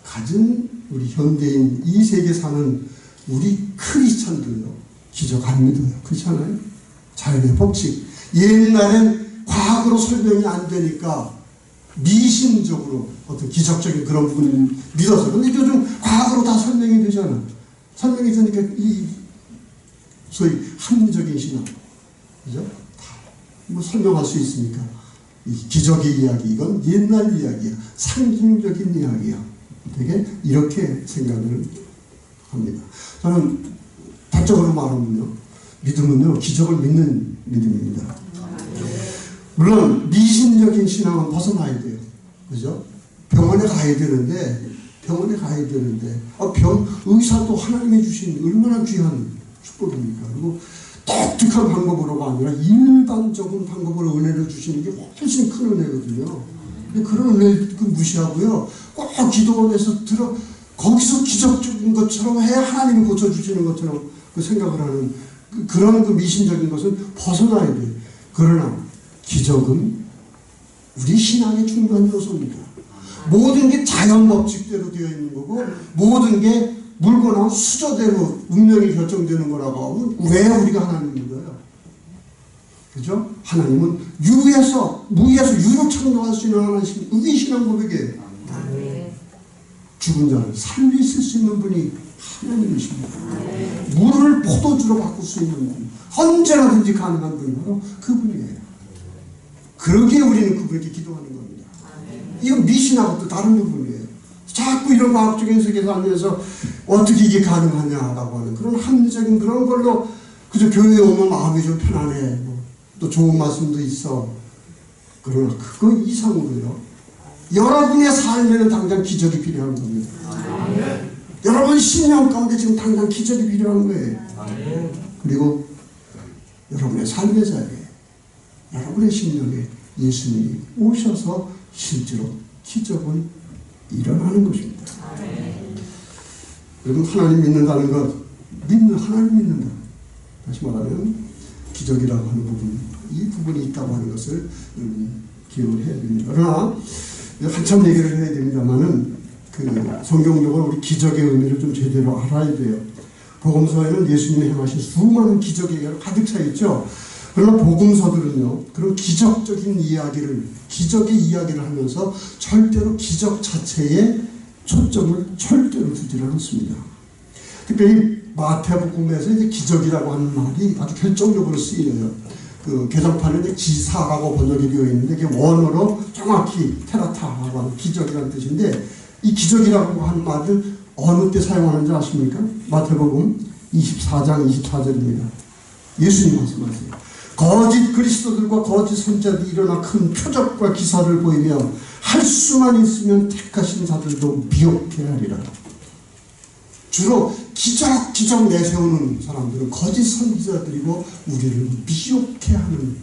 가진 우리 현대인 이 세계 사는 우리 크리스찬들도 기적 안 믿어요. 그렇지 않아요? 자연의 법칙. 옛날엔 과학으로 설명이 안 되니까 미신적으로 어떤 기적적인 그런 부분을 믿어서. 근데 요즘 과학으로 다 설명이 되잖아. 설명이 되니까 이 소위 합리적인 신앙, 그죠? 다 뭐 설명할 수 있으니까 이 기적의 이야기 이건 옛날 이야기야, 상징적인 이야기야. 되게 이렇게 생각을 합니다. 저는 단적으로 말하면요, 믿음은요 기적을 믿는 믿음입니다. 물론 미신적인 신앙은 벗어나야 돼요, 그죠? 병원에 가야 되는데 병원에 가야 되는데 의사도 하나님이 주신 얼마나 귀한 축복입니까? 그리고 독특한 방법으로가 아니라 일반적인 방법으로 은혜를 주시는 게 훨씬 큰 은혜거든요. 근데 그런 은혜를 무시하고요. 꼭 기도원에서 거기서 기적적인 것처럼 해야 하나님이 고쳐주시는 것처럼 생각을 하는 그런 미신적인 것은 벗어나야 돼요. 그러나 기적은 우리 신앙의 중요한 요소입니다. 모든 게 자연 법칙대로 되어 있는 거고 모든 게 물거나 수저대로 운명이 결정되는 거라고 하면 왜 우리가 하나님을 믿어요? 그죠? 하나님은 무에서 유로 창조할 수 있는 하나님, 이게 신앙 고백이에요. 죽은 자를 살리실 수 있는 분이 하나님이십니다. 물을 포도주로 바꿀 수 있는 분, 언제나든지 가능한 분이 바로 그분이에요. 그러기에 우리는 그분께 기도하는 겁니다. 이건 미신하고도 다른 부분이에요. 자꾸 이런 과학적인 세계에서 하면서 어떻게 이게 가능하냐라고 하는 그런 합리적인 그런 걸로 그저 교회에 오면 마음이 좀 편안해. 또 좋은 말씀도 있어. 그러나 그거 이상으로요. 여러분의 삶에는 당장 기적이 필요한 겁니다. 여러분 신앙 가운데 지금 당장 기적이 필요한 거예요. 그리고 여러분의 삶의 자리에 여러분의 심령에 예수님이 오셔서 실제로 기적은 일어나는 것입니다. 여러분 하나님 믿는다는 것, 하나님 믿는다. 다시 말하면 기적이라고 하는 부분, 이 부분이 있다고 하는 것을 기억을 해야 됩니다. 그러나 한참 얘기를 해야 됩니다만은 성경적으로 우리 기적의 의미를 좀 제대로 알아야 돼요. 복음서에는 예수님이 행하신 수많은 기적의 얘기가 가득 차 있죠. 그러나 복음서들은요, 그런 기적의 이야기를 하면서 절대로 기적 자체에 초점을 절대로 두지 않습니다. 특별히 마태복음에서 이제 기적이라고 하는 말이 아주 결정적으로 쓰여요. 개정판에 이제 지사라고 번역이 되어 있는데, 이게 원어로 정확히 테라타라고 하는 기적이라는 뜻인데, 이 기적이라고 하는 말을 어느 때 사용하는지 아십니까? 마태복음 24장 24절입니다. 예수님 말씀하세요. 거짓 그리스도들과 거짓 선자들이 일어나 큰 표적과 기사를 보이며 할 수만 있으면 택하신 자들도 미혹해 하리라. 주로 기적 내세우는 사람들은 거짓 선지자들이고 우리를 미혹해 하는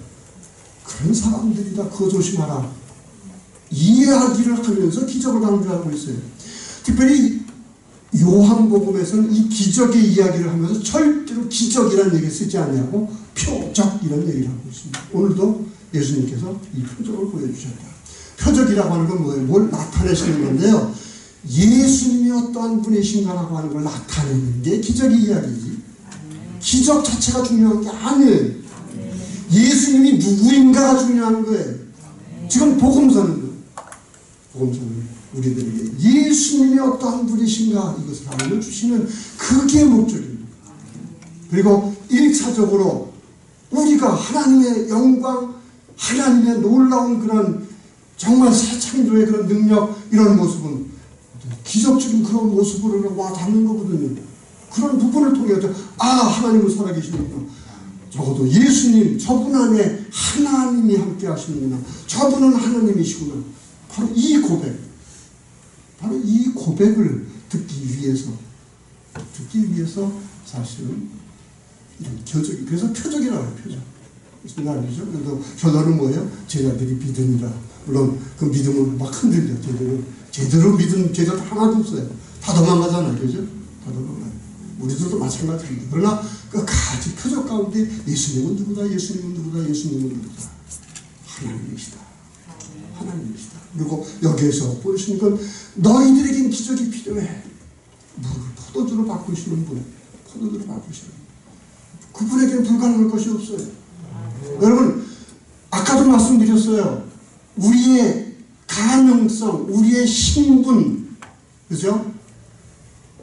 그런 사람들이다. 그거 조심하라. 이야기를 하면서 기적을 강조하고 있어요. 특별히 요한복음에서는 이 기적의 이야기를 하면서 절대로 기적이라는 얘기를 쓰지 않냐고 표적이라는 얘기를 하고 있습니다. 오늘도 예수님께서 이 표적을 보여주셨다. 표적이라고 하는 건 뭐예요? 뭘 나타내시는 건데요. 예수님이 어떠한 분이신가라고 하는 걸 나타내는 게 기적의 이야기지. 기적 자체가 중요한 게 아니에요. 예수님이 누구인가가 중요한 거예요. 지금 복음서는 우리들에게 예수님이 어떠한 분이신가 이것을 알려주시는 그게 목적입니다. 그리고 1차적으로 우리가 하나님의 영광, 하나님의 놀라운 그런 정말 새 창조의 그런 능력, 이런 모습은 기적적인 그런 모습으로 와 닿는 거거든요. 그런 부분을 통해서 하나님은 살아계시는구나. 적어도 예수님, 저분 안에 하나님이 함께 하시는구나. 저분은 하나님이시구나. 바로 이 고백을 듣기 위해서 사실은 이런 그래서 표적이라고 해요. 표적. 무슨 말이죠? 그래서 결론은 뭐예요? 제자들이 믿으니라. 물론 그 믿음을 막 흔들려. 제대로 믿은 제자도 하나도 없어요. 다 도망가잖아요. 그죠? 다 도망가요. 우리들도 마찬가지입니다. 그러나 그 가지 표적 가운데 예수님은 누구다? 예수님은 누구다? 예수님은 누구다? 하나님이시다. 하나님이시다. 그리고 여기에서 보여주신 건 너희들에겐 기적이 필요해. 포도주로 바꾸시는 분. 포도주로 바꾸시는 분. 그분에게는 불가능한 것이 없어요. 여러분, 아까도 말씀드렸어요. 우리의 가능성, 우리의 신분, 그죠?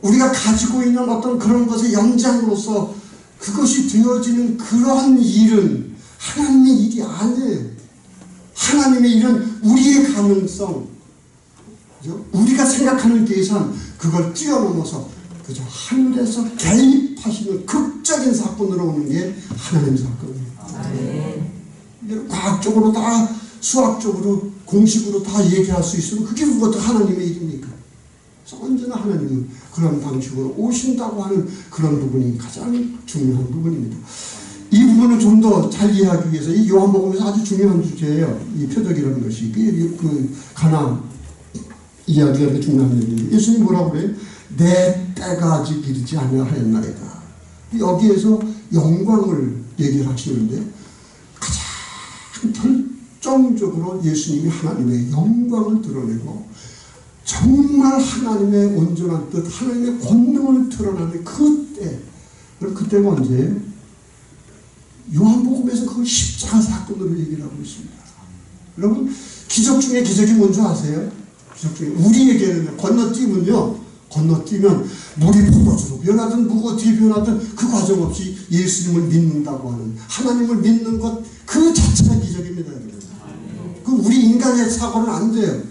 우리가 가지고 있는 어떤 그런 것의 연장으로서 그것이 되어지는 그러한 일은 하나님의 일이 아니에요. 하나님의 일은 우리의 가능성, 그죠? 우리가 생각하는 계산, 그걸 뛰어넘어서 그죠? 하늘에서 개입하시는 극적인 사건으로 오는 게 하나님 사건이에요. 과학적으로 수학적으로 공식으로 다 얘기할 수 있으면 그게 그것도 하나님의 일입니까? 언제나 하나님은 그런 방식으로 오신다고 하는 그런 부분이 가장 중요한 부분입니다. 이 부분을 좀 더 잘 이해하기 위해서 이 요한복음에서 아주 중요한 주제예요. 이 표적이라는 것이 그 가나 이야기가 이렇게 중요한 얘기예요. 예수님이 뭐라고 그래요? 내 때가 아직 이르지 아니하였나이다. 여기에서 영광을 얘기를 하시는데 가장 결정적으로 예수님이 하나님의 영광을 드러내고 정말 하나님의 온전한 뜻, 하나님의 권능을 드러내는 그때, 그때가 언제예요? 요한복음에서 그걸 십자가 사건으로 얘기를 하고 있습니다. 여러분, 기적 중에 기적이 뭔지 아세요? 기적 중에 우리에게는 건너뛰면 물이 포도주로 변하든 뭐가 어떻게 변하든 그 과정 없이 예수님을 믿는다고 하는 하나님을 믿는 것 그 자체가 기적입니다. 여러분. 그 우리 인간의 사고는 안 돼요.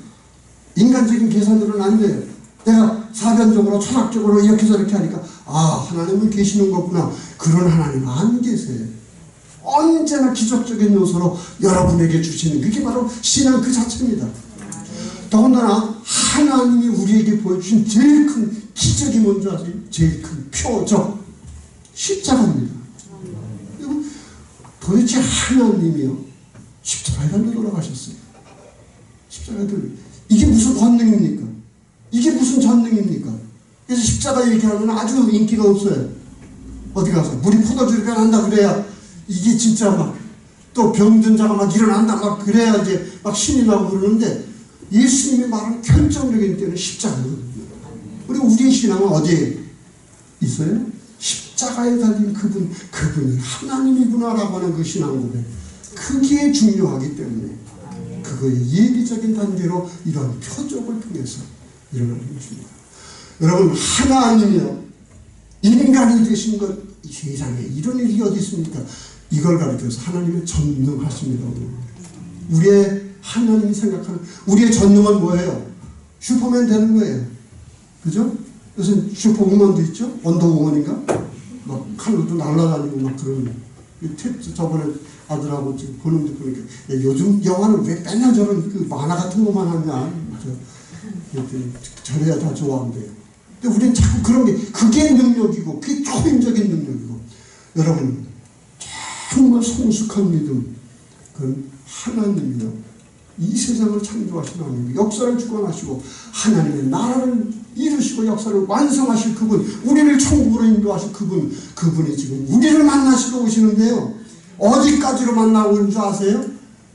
인간적인 계산으로는 안 돼요. 내가 사변적으로 철학적으로 이렇게 저렇게 하니까 하나님은 계시는 거구나. 그런 하나님 안 계세요. 언제나 기적적인 요소로 여러분에게 주시는 그게 바로 신앙 그 자체입니다. 더군다나 하나님이 우리에게 보여주신 제일 큰 기적이 뭔지 아세요? 제일 큰 표적 십자가입니다. 도대체 하나님이요 십자가에 달려 돌아가셨어요. 십자가에 달려. 이게 무슨 권능입니까? 이게 무슨 전능입니까? 그래서 십자가 얘기하면 아주 인기가 없어요. 어디 가서 물이 포도주로 변한다 그래야 이게 진짜 막 또 병든 자가 막 일어난다 막 그래야 이제 막 신이 나고 그러는데 예수님이 말하는 결정적인 때는 십자가거든요. 그리고 우리의 신앙은 어디에 있어요? 십자가에 달린 그분이 하나님이구나라고 하는 그 신앙 고백. 그게 중요하기 때문에 그거의 예비적인 단계로 이런 표적을 통해서 일어나는 것입니다. 여러분, 하나님이요 인간이 되신 것, 이 세상에 이런 일이 어디 있습니까? 이걸 가리켜서 하나님의 전능하십니다. 우리의 하나님이 생각하는 우리의 전능은 뭐예요? 슈퍼맨 되는 거예요. 그죠? 요새 슈퍼우먼도 있죠? 원더우먼인가? 막 칼로도 날아다니고 막 그러는. 저번에 아들하고 지금 보는데 보니까 요즘 영화는 왜 맨날 저런 그 만화 같은 것만 하냐? 저래야 다 좋아한대요. 근데 우리는 자꾸 그런 게 그게 능력이고 그게 초인적인 능력이고 여러분 정말 성숙한 믿음 그건 하나님이요 이 세상을 창조하신 하나님 역사를 주관하시고 하나님의 나라를 이루시고 역사를 완성하실 그분 우리를 천국으로 인도하실 그분이 지금 우리를 만나시러 오시는데요 어디까지로 만나고 있는 줄 아세요?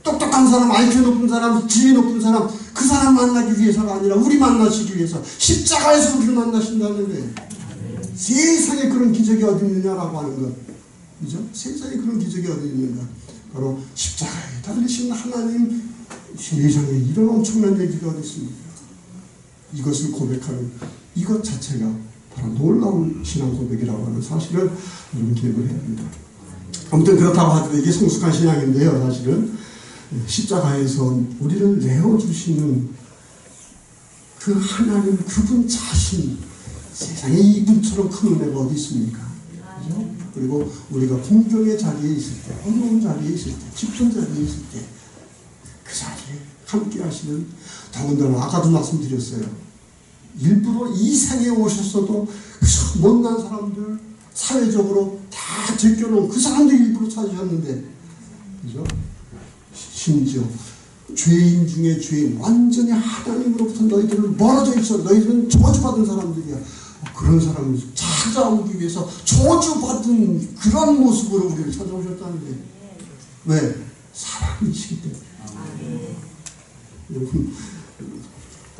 똑똑한 사람, IQ 높은 사람, 지위 높은 사람 그 사람 만나기 위해서가 아니라 우리 만나시기 위해서 십자가에서 우리를 만나신다는 거예요. 세상에 그런 기적이 어디 있느냐라고 하는 것 그죠? 세상에 그런 기적이 어디 있는가 바로 십자가에 달리신 하나님 세상에 이런 엄청난 얘기가 어디 있습니까? 이것을 고백하는 이것 자체가 바로 놀라운 신앙 고백이라고 하는 사실을 여러분 기억을 해야 합니다. 아무튼 그렇다고 하더라도 이게 성숙한 신앙인데요. 사실은 십자가에서 우리를 내어주시는 그 하나님 그분 자신 세상에 이분처럼 큰 은혜가 어디 있습니까? 그죠? 그리고 우리가 공경의 자리에 있을 때 어려운 자리에 있을 때 깊은 자리에 있을 때 그 자리에 함께 하시는 더군다나 아까도 말씀드렸어요. 일부러 이 생에 오셨어도 그 못난 사람들 사회적으로 다 제껴놓은 그 사람들 일부러 찾으셨는데 그죠? 심지어 죄인 중에 죄인 완전히 하나님으로부터 너희들은 멀어져 있어 너희들은 저주받은 사람들이야 그런 사람을 찾아오기 위해서 저주받은 그런 모습으로 우리를 찾아오셨다는데 왜? 사람이시기 때문에 여러분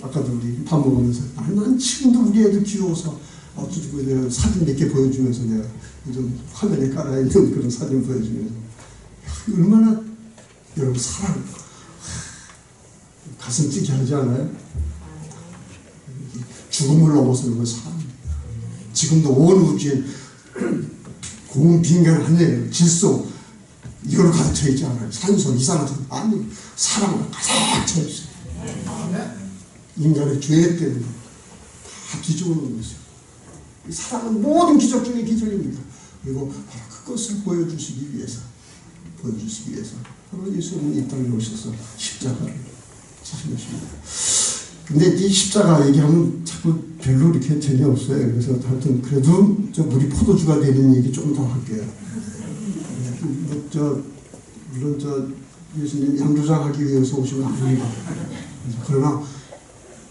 아까도 우리 밥 먹으면서 난 지금도 우리 애들 귀여워서 어쩌고 내가 사진 몇 개 보여주면서 내가 요즘 화면에 깔아있는 그런 사진 보여주면서 얼마나 여러분 사랑 가슴 찌게 하지 않아요? 죽음을 넘어서는 건 사랑입니다. 지금도 온 우주에 고운 빈간하네요. 질소 이걸 가르쳐 있지 않아요. 산소 이산화탄 아니 사랑을 가득 차 있어요. 인간의 죄 때문에 다 뒤집어놓은 것이죠. 사랑은 모든 기적 중에 기적입니다. 그리고 바로 그것을 보여주시기 위해서 바로 예수님이 이 땅에 오셔서 십자가를 지신 것입니다. 근데 이 십자가 얘기하면 참 자꾸 별로 이렇게 재미없어요. 그래서 하여튼 그래도 저 물이 포도주가 되는 얘기 좀 더 할게요. 물론 예수님 양조장하기 위해서 오신 건 아닙니다. 그러나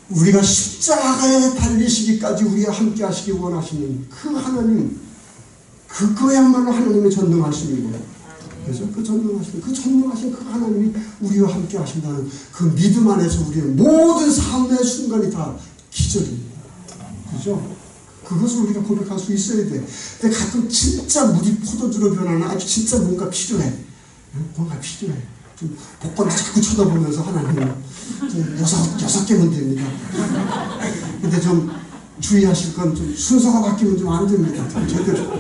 우리가 십자가에 달리시기까지 우리와 함께 하시기 원하시는 그 하나님, 그거야말로 하나님의 전능하심이고, 그래서 그 전능하신 그 하나님이 우리와 함께 하신다는 그 믿음 안에서 우리의 모든 삶의 순간이 다 기적입니다. 그죠? 그것을 우리가 고백할 수 있어야 돼. 근데 가끔 진짜 물이 포도주로 변하는 아주 진짜 뭔가 필요해. 뭔가 필요해. 좀 복권도 자꾸 쳐다보면서 하나님 여섯 개면 됩니다. 근데 좀 주의하실 건 좀 순서가 바뀌면 좀 안 됩니다. 제대로.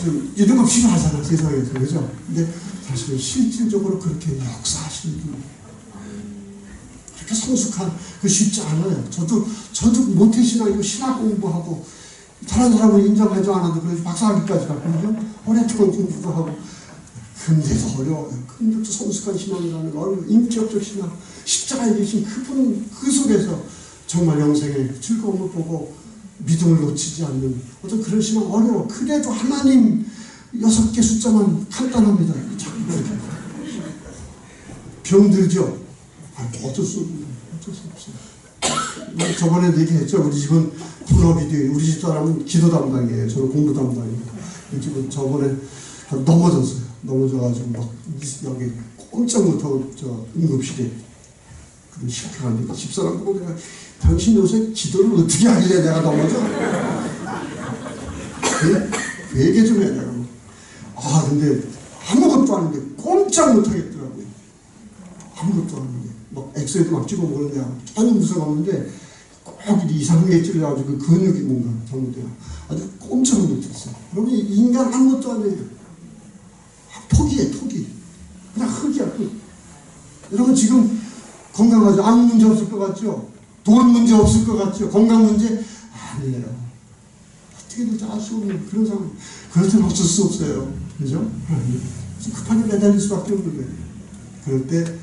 좀 이런 거 필요하잖아, 세상에서. 그죠? 근데 사실은 실질적으로 그렇게 역사하시는 분. 그렇게 성숙한, 그 쉽지 않아요. 저도 모태신앙이고 신학 공부하고, 다른 사람은 인정하지 않아도 그래서 박사학위까지 갔거든요. 오랫동안 공부도 하고. 근데도 어려워요. 근데도 성숙한 신앙이라는 거 어려워요. 인격적 신앙. 십자가에 계신 그분, 그 속에서 정말 영생의 즐거움을 보고 믿음을 놓치지 않는 어떤 그런 신앙 어려워. 그래도 하나님 6개 숫자만 간단합니다. 병들죠? 어쩔 수 없어요. 저번에도 얘기했죠. 우리 집은 본업이 우리 집 사람은 기도 담당이에요. 저는 공부 담당이에요. 우리 집은 저번에 넘어졌어요. 넘어져가지고 막 여기 꼼짝 못하고 응급실에 실패하니까 집사람 보고 내가 당신 요새 기도를 어떻게 하길래 내가 넘어져? 그 얘기 좀 해. 내가 근데 아무것도 아닌데 꼼짝 못하겠더라고요. 아무것도 아닌데 막 엑스레이도 막 찍어보고 그러냐 전혀 무서가 없는데 꼭 이상한 게 찔려가지고 그 근육이 뭔가 잘못돼요. 아주 꼼짝을 못했어요. 여러분 인간 아무것도 아니에요. 포기해. 그냥 흙이야 흙. 여러분 지금 건강하죠? 아무 문제 없을 것 같죠? 돈 문제 없을 것 같죠? 건강 문제? 아니에요. 어떻게 될지 알 수 없는 그런 상황. 그럴 때는 어쩔 수 없어요. 그죠? 급하게 매달릴 수밖에 없는 거예요. 그럴 때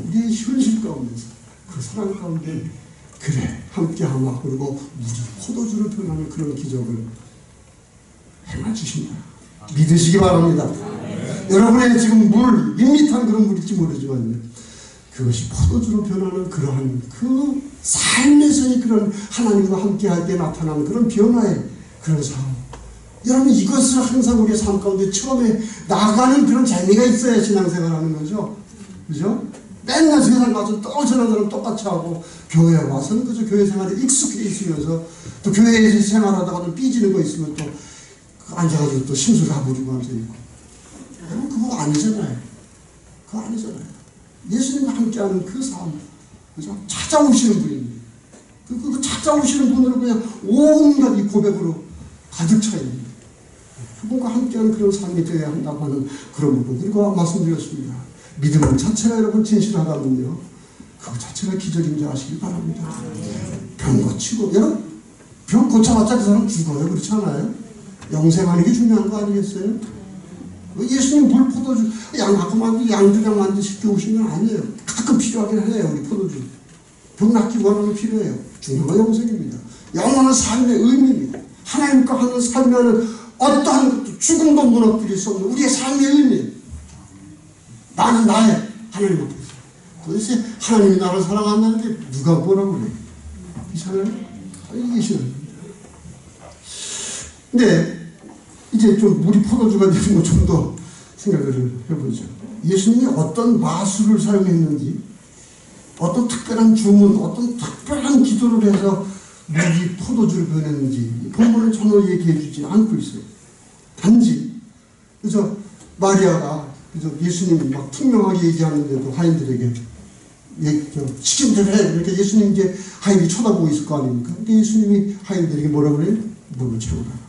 우리의 현실 가운데서 그 사랑 가운데 그래 함께하마 그리고 물이 포도주로 변하는 그런 기적을 행해주신다. 믿으시기 바랍니다. 여러분의 지금 물, 밋밋한 그런 물일지 모르지만 그것이 포도주로 변하는 그러한 그 삶에서의 그런 하나님과 함께할 때 나타나는 그런 변화의 그런 삶. 여러분 이것을 항상 우리의 삶 가운데 처음에 나가는 그런 재미가 있어야 신앙생활하는 거죠. 그죠? 맨날 세상 가서 또 저런 사람 똑같이 하고 교회에 와서는 그저 교회 생활에 익숙해 있으면서 또 교회에서 생활하다가도 삐지는 거 있으면 또 앉아가지고 또 심술을 부리고 앉아있고 그거 아니잖아요. 그거 아니잖아요. 예수님과 함께하는 그 삶, 그죠? 찾아오시는 분입니다. 그 찾아오시는 분으로 그냥 온갖 이 고백으로 가득 차 있는 그분과 함께하는 그런 삶이 되어야 한다고 하는 그런 부분. 그리고 말씀드렸습니다. 믿음 자체가 여러분 진실하다면요, 그거 자체가 기적인 줄 아시기 바랍니다. 병 고치고, 여러분 병 고쳐봤자 그 사람 죽어요. 그렇지 않아요? 영생하는 게 중요한 거 아니겠어요? 예수님 물 포도주 양 갖고 만들 양주장 만드실 때 오신 건 아니에요. 가끔 필요하긴 해요. 우리 포도주 병 낫기 원하면 필요해요. 중요한 건 영생입니다. 영원한 삶의 의미입니다. 하나님과 하는 삶에는 어떠한 것도 죽음도 무너뜨릴 수 없는 우리의 삶의 의미. 나는 나의 하나님 앞에서 도대체 하나님이 나를 사랑한다는데 누가 뭐라고 그래? 이상하네. 이게 싫어요. 근데 이제 좀 물이 포도주가 되는 거 좀 더 생각을 해보죠. 예수님이 어떤 마술을 사용했는지, 어떤 특별한 주문, 어떤 특별한 기도를 해서 물이 포도주를 변했는지 본문은 전혀 얘기해 주지 않고 있어요. 단지 그래서 마리아가 그래서 예수님이 막 투명하게 얘기하는데도 하인들에게 시킨대로 해 이렇게 예수님 이제 하인이 쳐다보고 있을 거 아닙니까? 근데 예수님이 하인들에게 뭐라고 그래요? 물을 채우라.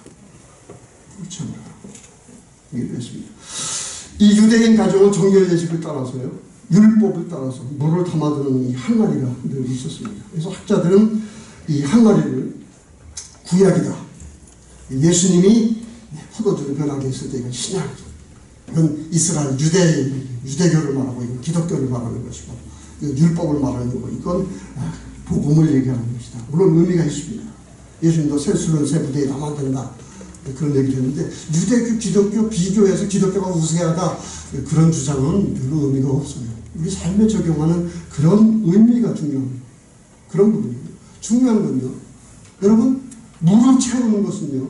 얘기를 했습니다. 이 유대인 가정은 정결 예식을 따라서요, 율법을 따라서 물을 담아두는 이 항아리가 늘 있었습니다. 그래서 학자들은 이 항아리를 구약이다, 예수님이 포도주를 변하게 했을 때 이건 신약이죠. 이건 이스라엘 유대교를 말하고 이건 기독교를 말하는 것이고 이건 율법을 말하는 거고 이건 복음을 얘기하는 것이다. 물론 의미가 있습니다. 예수님도 세술은 세 부대에 다 만든다. 그런 얘기를 했는데 유대교, 기독교 비교해서 기독교가 우세하다 그런 주장은 별로 의미가 없어요. 우리 삶에 적용하는 그런 의미가 중요한 그런 부분이에요. 중요한 건요. 여러분 물을 채우는 것은요.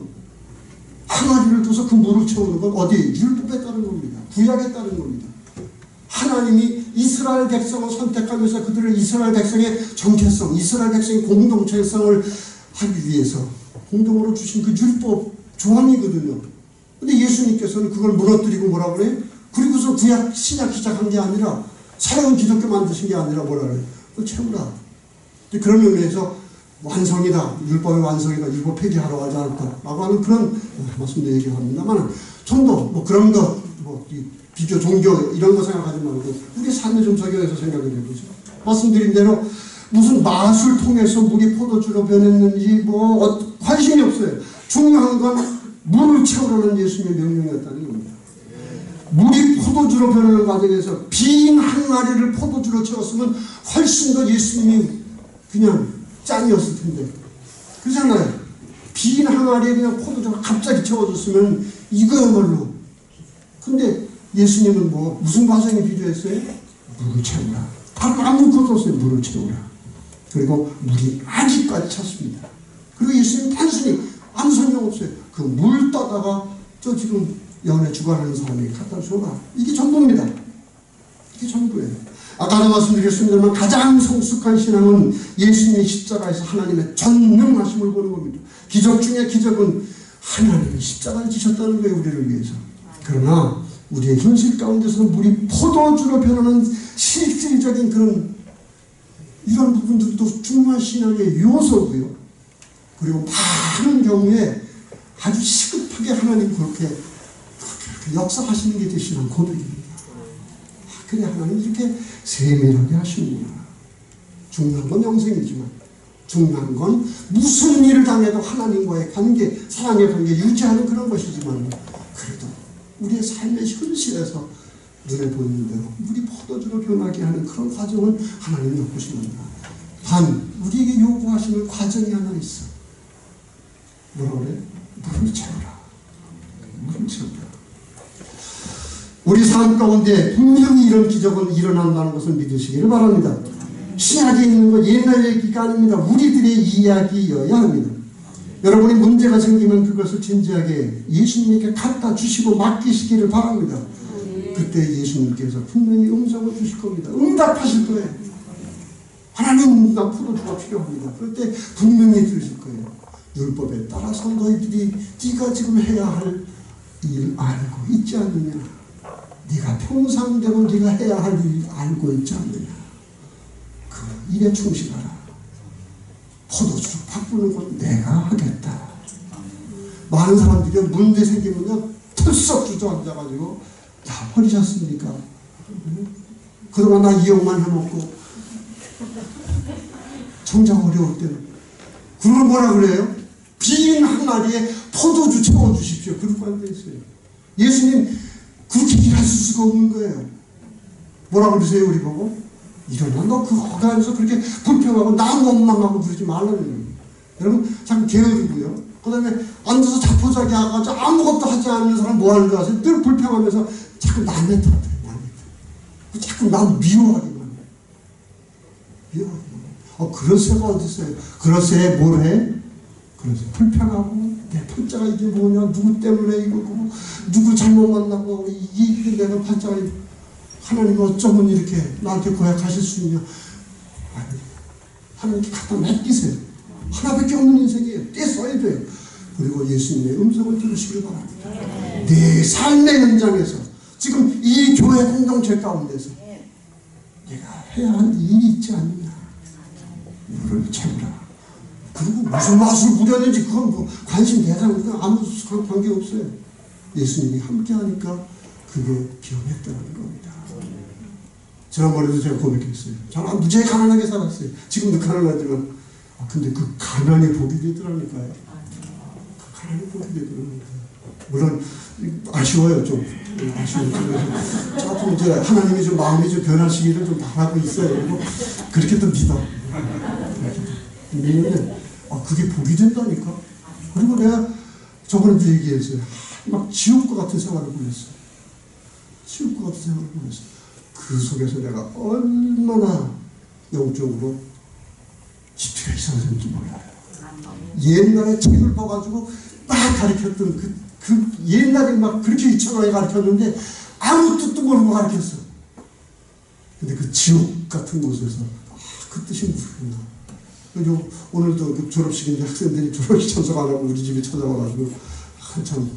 항아리를 둬서 그 물을 채우는 건 어디? 율법에 따른 겁니다. 구약에 따른 겁니다. 하나님이 이스라엘 백성을 선택하면서 그들을 이스라엘 백성의 정체성, 이스라엘 백성의 공동체성을 하기 위해서 공동으로 주신 그 율법 조항이거든요. 근데 예수님께서는 그걸 무너뜨리고 뭐라 그래요? 그리고서 구약, 신약 시작한 게 아니라 새로운 기독교 만드신 게 아니라 뭐라 그래요? 그걸 채우라. 그런 의미에서 완성이다. 율법의 완성이다. 율법 폐기하러 가지 않았다. 라고 하는 그런 말씀도 얘기합니다만 좀 더 뭐 그런 거, 뭐 비교, 종교 이런 거 생각하지 말고 우리 삶에 좀 적용해서 생각을 해보죠. 말씀드린 대로 무슨 마술 통해서 물이 포도주로 변했는지 뭐 관심이 없어요. 중요한 건 물을 채우라는 예수님의 명령이었다는 겁니다. 물이 포도주로 변하는 과정에서 빈 항아리를 포도주로 채웠으면 훨씬 더 예수님이 그냥 짱이었을 텐데. 그렇잖아요. 빈 항아리에 그냥 포도주가 갑자기 채워졌으면 이거야말로. 근데 예수님은 뭐 무슨 과정이 필요했어요? 물을 채우라. 다른 아무것도 없어요. 물을 채우라. 그리고 물이 아직까지 찼습니다. 그리고 예수님 단순히 아무 설명 없어요. 그 물 떠다가 저 지금 연애 주관하는 사람이 갖다 줘라. 이게 전부입니다. 이게 전부예요. 아까도 말씀드렸습니다만 가장 성숙한 신앙은 예수님의 십자가에서 하나님의 전능하심을 보는 겁니다. 기적 중에 기적은 하나님이 십자가를 지셨다는 거예요. 우리를 위해서. 그러나 우리의 현실 가운데서 물이 포도주로 변하는 실질적인 그런 이런 부분들도 중요한 신앙의 요소고요. 그리고 많은 경우에 아주 시급하게 하나님 그렇게 역사하시는 게 신앙 고백입니다. 그래 하나님 이렇게 세밀하게 하시는구나. 중요한 건 영생이지만 중요한 건 무슨 일을 당해도 하나님과의 관계, 사랑의 관계 유지하는 그런 것이지만 그래도 우리의 삶의 현실에서 눈에 보이는 대로 물이 포도주로 변하게 하는 그런 과정을 하나님이 엿보시는구나. 단 우리에게 요구하시는 과정이 하나 있어. 뭐라 그래? 물을 채우라. 물을 채우라. 우리 삶 가운데 분명히 이런 기적은 일어난다는 것을 믿으시기를 바랍니다. 신약에 있는 것 옛날 얘기가 아닙니다. 우리들의 이야기여야 합니다. 여러분이 문제가 생기면 그것을 진지하게 예수님께 갖다 주시고 맡기시기를 바랍니다. 그때 예수님께서 분명히 음성을 주실 겁니다. 응답하실 거예요. 하나님 나 포도주가 필요합니다. 그럴 때 분명히 들으실 거예요. 율법에 따라서 너희들이 네가 지금 해야 할 일 알고 있지 않느냐. 네가 평상대로 네가 해야 할 일 알고 있지 않느냐. 그 일에 충실하라. 포도주로 바꾸는 건 내가 하겠다. 많은 사람들이 문제 생기면요 털썩 주저앉아가지고 야 버리셨습니까? 그동안 나 이용만 해놓고 정작 어려울 때는 그걸 뭐라 그래요? 빈 항아리에 포도주 채워주십시오. 그렇게 안 돼 있어요. 예수님 그렇게 일하실 수가 없는 거예요. 뭐라 그러세요 우리 보고? 일어나 너 그 허가에서 그렇게 불평하고 남 원망하고 그러지 말라는 거예요. 여러분 자꾸 게으르고요. 그 다음에 앉아서 자포자기 하고 아무것도 하지 않는 사람 뭐 하는 줄 아세요? 늘 불평하면서 자꾸 남의 탓해. 자꾸 남 미워하기만 해. 미워하기만 해. 그러세가 어디 있어요? 그러세에 뭘 해? 그래서 불평하고 내 팔자가 이게 뭐냐, 누구 때문에 이거 누구 잘못 만나고 이게 내가 팔자가 하나님 어쩌면 이렇게 나한테 고약하실 수 있냐. 아니, 하나님께 갖다 맡기세요. 하나밖에 없는 인생이에요. 떼써야 돼요. 그리고 예수님의 음성을 들으시길 바랍니다. 내 삶의 현장에서 지금 이 교회 공동체 가운데서 내가 해야 할 일이 있지 않느냐. 물을 채우라. 그리고 무슨 맛을 부렸는지 그건 뭐 관심 대상 아무 관계 없어요. 예수님이 함께하니까 그게 변했다는 겁니다. 지난번에도 제가 고백했어요. 저는 무지하게 가난하게 살았어요. 지금도 가난하지만 근데 그 가난이 복이 되더라니까요. 그 가난이 복이 되더라니까요. 물론 아쉬워요. 좀 아쉬워요. 그래서 조금 이제 하나님이 좀 마음이 좀 변하시기를 좀 바라고 있어요. 그리고 그렇게 또 믿는데 그게 복이 된다니까. 그리고 내가 저번에도 얘기했어요. 막 지옥과 같은 생활을 보냈어요. 지옥과 같은 생활을 보냈어요. 그 속에서 내가 얼마나 영적으로 지피가 이상했는지 몰라요. 옛날에 책을 봐가지고 막 가르쳤던 그 옛날에 막 그렇게 이창하게 가르쳤는데 아무 뜻도 모르고 가르쳤어. 근데 그 지옥 같은 곳에서 그 뜻이 무엇이구나. 그리고 오늘도 그 졸업식인데 학생들이 졸업식 참석 안 하고 우리 집에 찾아와가지고 한참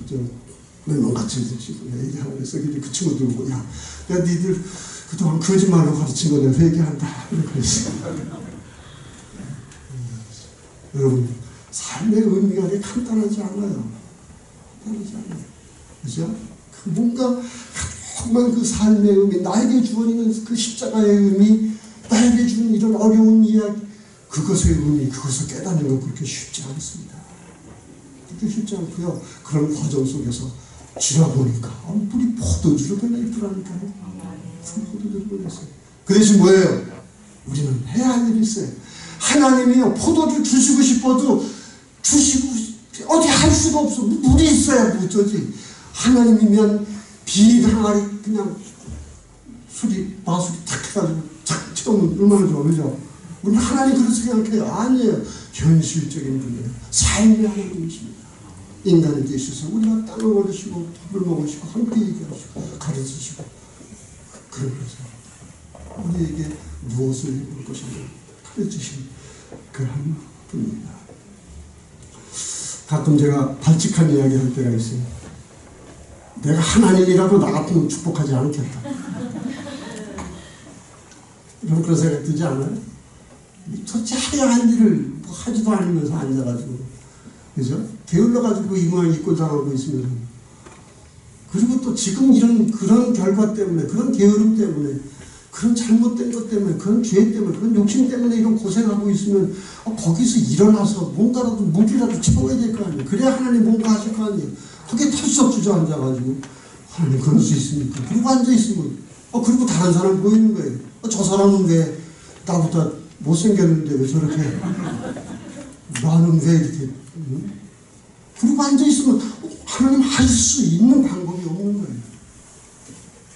몇 명 같이 얘기하고 그랬어. 그 친구들 보고 야 니들 그동안 거짓말로 가르친 거 내가 회개한다. 그랬어. 여러분 삶의 의미가 그렇게 간단하지 않아요. 간단하지 않아요. 그죠? 뭔가 정말 그 삶의 의미, 나에게 주어지는 그 십자가의 의미, 나에게 주는 이런 어려운 이야기, 그것의 의미, 그것을 깨닫는 건 그렇게 쉽지 않습니다. 그렇게 쉽지 않고요. 그런 과정 속에서 지나보니까 우리 포도주로 변해 있더라니까요. 포도주로 변했어요. 그 대신 뭐예요? 우리는 해야 할 일이 있어요. 하나님이요 포도주 주시고 싶어도 주시고 어디 할 수가 없어. 물이 있어야 어쩌지. 하나님이면 비 항아리 그냥 마술이 탁 해가지고 착 채우면 얼마나 좋아. 그죠? 우리 하나님 그렇게 생각해요. 아니에요. 현실적인 분이에요. 삶의 하나님이십니다. 인간을 되셔서 우리가 땅을 걸으시고 밥을 먹으시고 함께 얘기하시고 가르치시고 그러면서 우리에게 무엇을 해볼 것인가 가르치신 그런 분입니다. 가끔 제가 발칙한 이야기 할 때가 있어요. 내가 하나님이라도 나 같으면 축복하지 않겠다. 그런 생각 들지 않아요? 도대체 해야 할 일을 뭐 하지도 않으면서 앉아가지고 그죠? 게을러가지고 이 모양 입고 당하고 있으면서 그리고 또 지금 그런 결과 때문에 그런 게으름 때문에 그런 잘못된 것 때문에 그런 죄 때문에 그런 욕심 때문에 이런 고생하고 있으면 거기서 일어나서 뭔가라도 물이라도 채워야 될 거 아니에요. 그래야 하나님 뭔가 하실 거 아니에요. 그게 털썩 주저앉아가지고 하나님 그럴 수 있습니까? 그리고 앉아있으면 그리고 다른 사람 보이는 거예요. 저 사람은 왜 나보다 못생겼는데 왜 저렇게 나는 왜 이렇게 그리고 앉아있으면 하나님 할 수 있는 방법이 없는 거예요.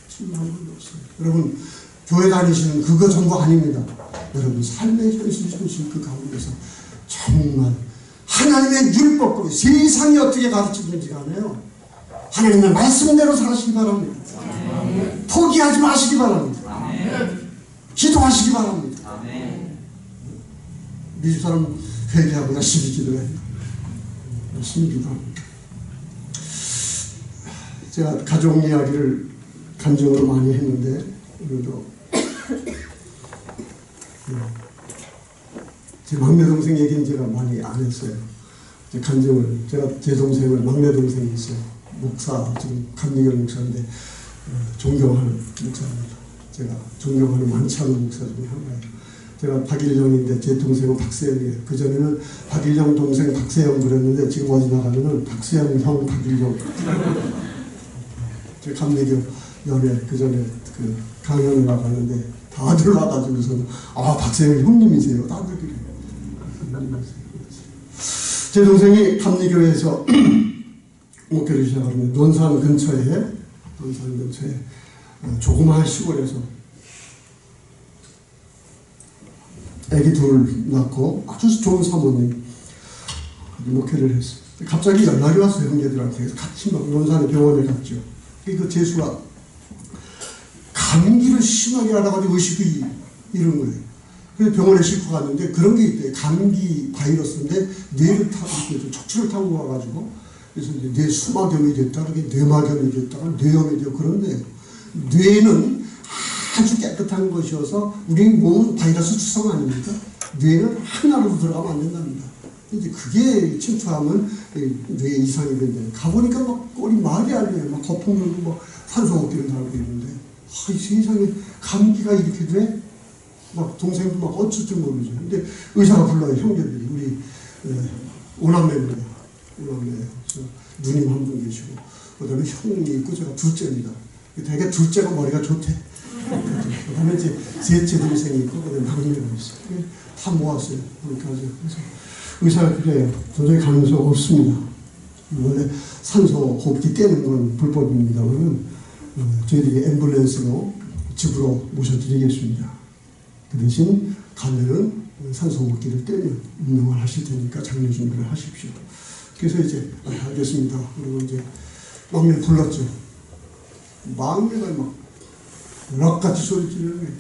지금 방법이 없어요. 여러분 교회 다니시는 그거 전부 아닙니다. 여러분 삶의 현실이신 그 가운데서 정말 하나님의 율법과 세상이 어떻게 가르치는지 간에요. 하나님의 말씀대로 사시기 바랍니다. 포기하지 마시기 바랍니다. 기도하시기 바랍니다. 이 사람 회개하고 열심히 기도해요. 열심히 기도합니다. 제가 가족 이야기를 간증으로 많이 했는데 오늘도 제 막내 동생 얘기는 제가 많이 안 했어요. 간증을 제 동생은 막내 동생이 있어요. 목사 지금 감리교 목사인데 존경하는 목사입니다. 제가 존경하는 많지 않은 목사 중에 하나예요. 제가 박일영인데 제 동생은 박세영이에요. 그전에는 박일영 동생 박세영 그랬는데 지금 어디 나가면은 박세영 형 박일영. 제 감리교 연애 그전에 그 강연을 나가는데 다들 와가지고서는 박세영 형님이세요. 다들 그래요. 제 동생이 감리교에서 목회를 시작하는데 논산 근처에 조그마한 시골에서 애기 둘 낳고 아주 좋은 사모님 목회를 했어요. 갑자기 연락이 왔어요. 형제들한테. 그래서 같이 막 논산에 병원에 갔죠. 그 재수가 감기를 심하게 하다가 의식이 이런 거예요. 그래서 병원에 싣고 갔는데 그런 게 있대요. 감기 바이러스인데 뇌를 타고 척추를 타고 와가지고 그래서 이제 뇌 수막염이 됐다, 그게 뇌막염이 됐다가 뇌염이 되고 그런데 뇌는 아주 깨끗한 것이어서 우리 몸은 바이러스 투성 아닙니까? 뇌는 하나로 들어가면 안 된답니다. 이제 그게 침투하면 뇌에 이상이 된대요. 가보니까 막 꼴이 말이 안 돼요. 막 거품 들고 막 산소호흡기를 달고 있는데 이 세상에 감기가 이렇게 돼? 막 동생도 막 어쩔 줄 모르죠. 근데 의사가 불러요. 형제들이 우리 오남매입니다. 오남매. 누님 한 분 계시고, 그 다음에 형이 있고, 제가 둘째입니다. 되게 둘째가 머리가 좋대. 그 다음에 이제 셋째 동생이 있고, 그 다음에 막내가 있어요. 다 모았어요. 그러니까 그래서 의사가 그래요. 도저히 가능성 없습니다. 원래 산소 호흡기 떼는 건 불법입니다만, 저희들이 앰뷸런스로 집으로 모셔드리겠습니다. 그 대신 가면은 산소 호흡기를 떼면 운영을 하실 테니까 장려 준비를 하십시오. 그래서 이제 알겠습니다. 그리고 이제 막내 불렀죠. 막내가 막 락같이 소리 지르는 거예요.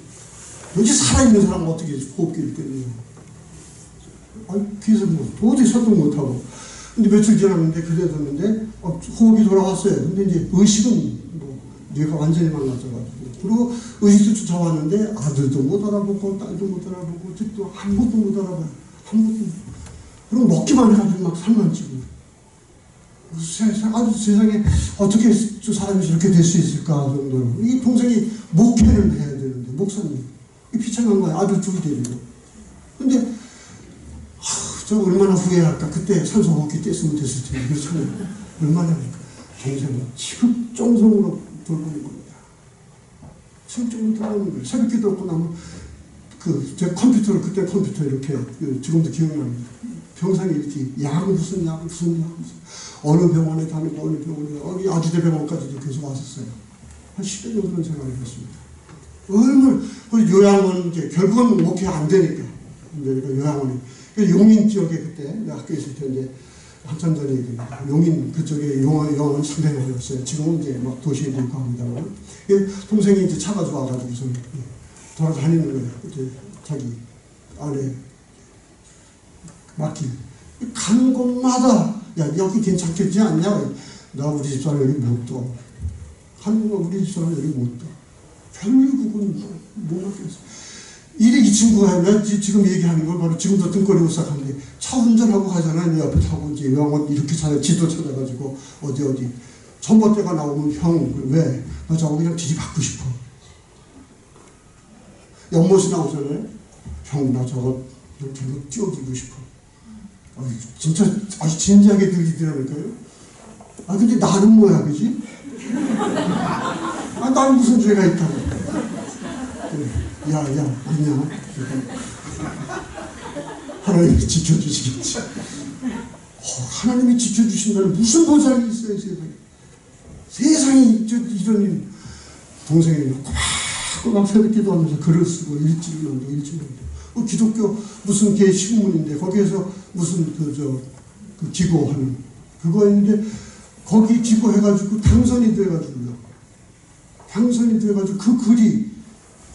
여기 살아있는 사람은 어떻게 호흡기를 떼느냐. 그래서 뭐 도저히 설득 못하고. 근데 며칠 지났는데 그래졌는데 호흡이 돌아왔어요. 근데 이제 의식은 뭐 뇌가 완전히 망가져가지고. 그리고 의식도 쫓아왔는데 아들도 못 알아보고 딸도 못 알아보고 집도 아무것도 못 알아봐요. 아무것도. 그리고 먹기만 해가지고 막 살만 찌고. 아주 세상에 어떻게 저 사람이 저렇게 될 수 있을까 정도로. 이 동생이 목회를 해야 되는데 목사님 비참한 거야. 아들 둘이 데리고. 근데 저 얼마나 후회할까. 그때 산소 호흡기 뗐으면 됐을 텐데. 그렇잖아요. 얼마나 동생은 지극정성으로 돌보는 겁니다. 지극정성으로 돌보는 거예요. 새벽기도 없고 나면 제 컴퓨터를 그때 컴퓨터 이렇게 지금도 기억납니다. 병상에 이렇게 약 무슨 어느 병원에 다니고 어느 병원에 어디 아주대병원까지도 계속 왔었어요. 한 10여 년 그런 생활을 했습니다. 얼마나 요양원 이제 결국은 목회 안 되니까 이제 요양원에 용인 지역에 그때 내가 학교에 있을 때 이제 한참 전에 얘기입니다. 용인 그쪽에 요양원 상당히 어려웠어요. 지금은 이제 막 도시에 있고 합니다만 동생이 이제 차가 좋아가지고서 돌아다니는 거예요. 이제 자기 아내 맡길 가는 곳마다 야 여기 괜찮겠지 않냐? 나 우리 집사람 여기 못 둬. 가는 거 우리 집사람 여기 못 둬. 결국은 못 맡겠어. 이래 이 친구가 나 지금 얘기하는 걸 바로 지금도 등거리고 시작하는데 차 운전하고 가잖아. 내 옆에 타고 이제 요양원 이렇게 지도 찾아가지고 어디 전봇대가 나오면 형 왜? 나 저거 그냥 뒤집받고 싶어. 연못이 나오잖아요. 형 나 저거 띄워주고 싶어. 진짜 아주 진지하게 들리더라니까요. 근데 나는 뭐야, 그지? 난 무슨 죄가 있다고. 야, 아니야. 하나님이 지켜주시겠지. 하나님이 지켜주신다는 무슨 보장이 있어요, 세상에. 세상에 이런 일. 동생이 꼬박 새벽 기도하면서 글을 쓰고 일주일만도. 기독교 무슨 개 신문인데 거기에서 무슨 그 기고하는 그거 있는데 거기 기고해가지고 당선이 돼가지고요. 그 글이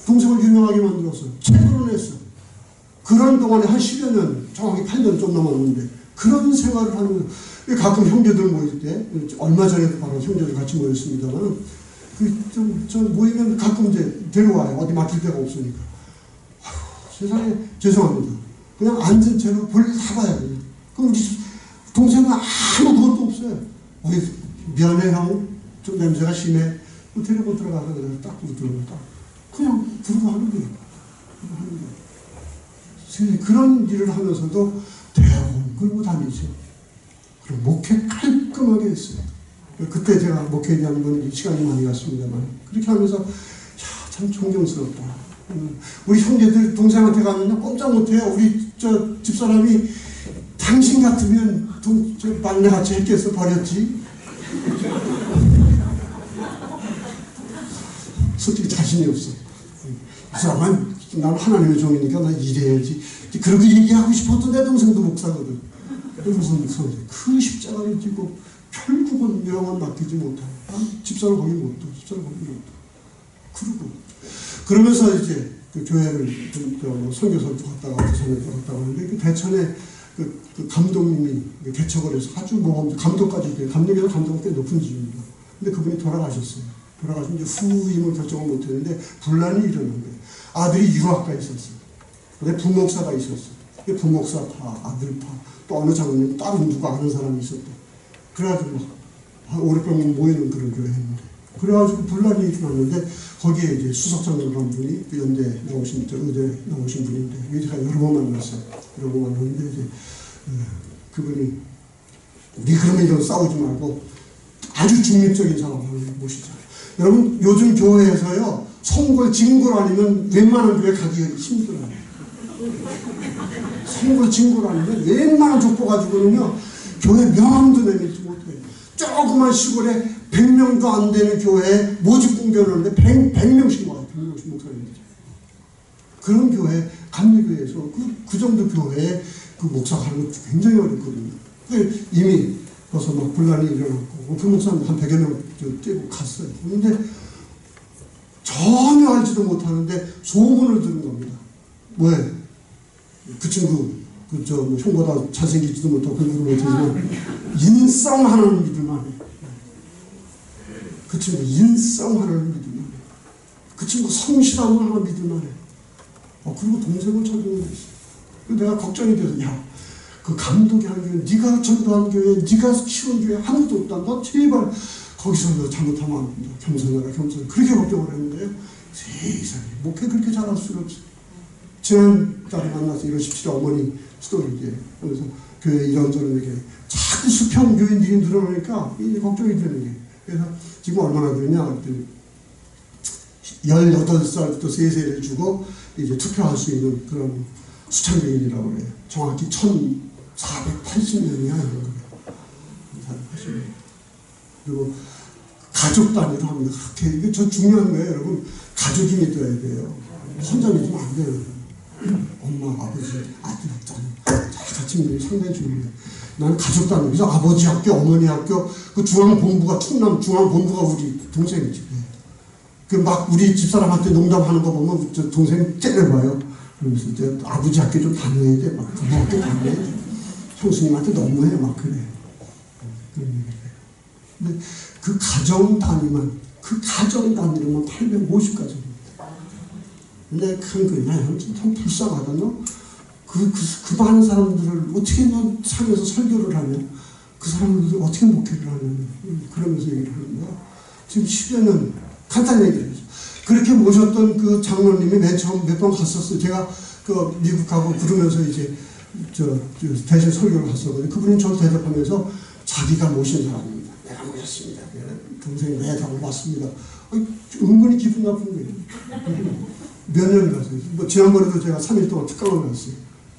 동생을 유명하게 만들었어. 책으로 냈어. 그런 동안에 한 10여 년, 정확히 8년 좀 넘었는데 그런 생활을 하는 가끔 형제들 모일 때 얼마 전에도 바로 형제들 같이 모였습니다만 저 모이면 가끔 이제 데려와요. 어디 맡길 데가 없으니까. 세상에 죄송합니다. 그냥 앉은 채로 볼일 다 봐야 돼요. 그럼 우리 동생은 아무 그것도 없어요. 미안해 형. 좀 냄새가 심해. 데리고 들어가서 그냥 딱 들어가. 그냥 부르고 하는 거예요. 세상에 그런 일을 하면서도 대학원 끌고 다니죠. 그리고 목회 깔끔하게 했어요. 그때 제가 목회에 대한 건 시간이 많이 갔습니다만 그렇게 하면서 참 존경스럽다. 우리 형제들 동생한테 가면 꼼짝 못해요. 우리 저 집사람이 당신 같으면 저 막내같이 했겠어 버렸지. 솔직히 자신이 없어. 이 사람은 난 하나님의 종이니까 나 일해야지. 그렇게 얘기하고 싶었던 내 동생도 목사거든. 무슨 그 십자가를 지고 결국은 요양원 맡기지 못하고 집사를 거기 못 둬. 그러면서 이제 그 교회를 선교사도 갔다가 부산에도 갔다가 하는데 그 대천에 그 감독님이 개척을 해서 아주 감독까지 돼요. 감독에서 감독은 꽤 높은 집입니다. 근데 그분이 돌아가셨어요. 돌아가시면 이제 후임을 결정을 못 했는데 분란이 일어난 거예요. 아들이 유학가에 있었어요. 근데 부목사가 있었어요. 부목사 파, 아들 파, 또 어느 장로님 다른 누가 아는 사람이 있었대. 그래가지고 막 500명 모이는 그런 교회였는데 그래가지고 분란이 일어났는데 거기에 이제 수석장로라는 분이 연대 나오신, 의대 나오신 분인데 제가 여러 번 만났어요. 여러 번 만났는데 이제 그분이 우리 그러면 이런 싸우지 말고 아주 중립적인 사람을 모시자. 여러분 요즘 교회에서요 선골 진골 아니면 웬만한 교회 가기 힘들어요. 선골 진골 아니면 웬만한 족보 가지고는요 교회 명함도 내밀지 못해요. 조그만 시골에 100명도 안 되는 교회에 모집 공개를 하는데 100명씩 와요. 100명씩 목사님들. 그런 교회, 감리교회에서 그 정도 교회에 그 목사 가는 거 굉장히 어렵거든요. 이미 벌써 막 분란이 일어났고, 그 목사님 한 100여 명 떼고 갔어요. 그런데 전혀 알지도 못하는데 소문을 들은 겁니다. 왜? 그 친구, 형보다 잘생기지도 못하고 공부도 못하지만, 인성 하나는 믿을만 해. 그 친구 인성 하나는 믿을만 해. 그 친구 성실함을 하나 믿을만 해. 그리고 동생을 찾아오고 있어. 내가 걱정이 돼서, 야, 그 감독이 한 교회, 네가 전도한 교회, 네가 키운 교회 아무도 없다. 너 제발 거기서 너 잘못하면 안 된다. 겸손해라, 겸손해. 그렇게 걱정을 했는데요. 세상에, 목회 그렇게 잘할 수가 없어. 지난달에 만나서 1월 17일 어머니 스토리에 그래서 교회 이런저런 얘기 자꾸 수평 교인들이 늘어나니까 이제 걱정이 되는 게. 그래서 지금 얼마나 되냐? 18살부터 세세를 주고 이제 투표할 수 있는 그런 수창교인이라고 그래요. 정확히 1480명이야. 1480명. 그리고 가족 단위로 합니다. 그렇게 이게 저 중요한 거예요, 여러분. 가족이 믿어야 돼요. 혼자 믿으면 안 돼요. 엄마, 아버지, 아들, 딸 같이 믿는 게 상당히 중요해요. 나는 가족 단위. 그래서 아버지 학교, 어머니 학교, 그 중앙본부가 충남 중앙본부가 우리 동생 집에. 그 막 우리 집사람한테 농담하는 거 보면 저 동생 째려봐요. 그러면서 이제 아버지 학교 좀 다녀야 돼. 막 부모 학교 다녀야 돼. 형수님한테 너무해. 막 그래. 그런 얘기를 해요. 근데 그 가정 단위만, 그 가정 단위로만 850가정입니다. 근데 큰 그, 야, 참 불쌍하다. 너? 그 많은 사람들을 어떻게 너 살면서 설교를 하냐? 그 사람들을 어떻게 목회를 하냐? 그러면서 얘기를 하는 거야. 지금 10년은 간단히 얘기를 해줘. 그렇게 모셨던 그 장로님이 맨 처음 몇 번 갔었어요. 제가 그 미국 가고 그러면서 이제 대신 설교를 갔었거든요. 그분이 저를 대답하면서 자기가 모신 사람입니다. 내가 모셨습니다. 동생이 매달 왔습니다. 은근히 기분 나쁜 거예요. 몇 년 갔어요. 뭐 지난번에도 제가 3일 동안 특강을 갔어요.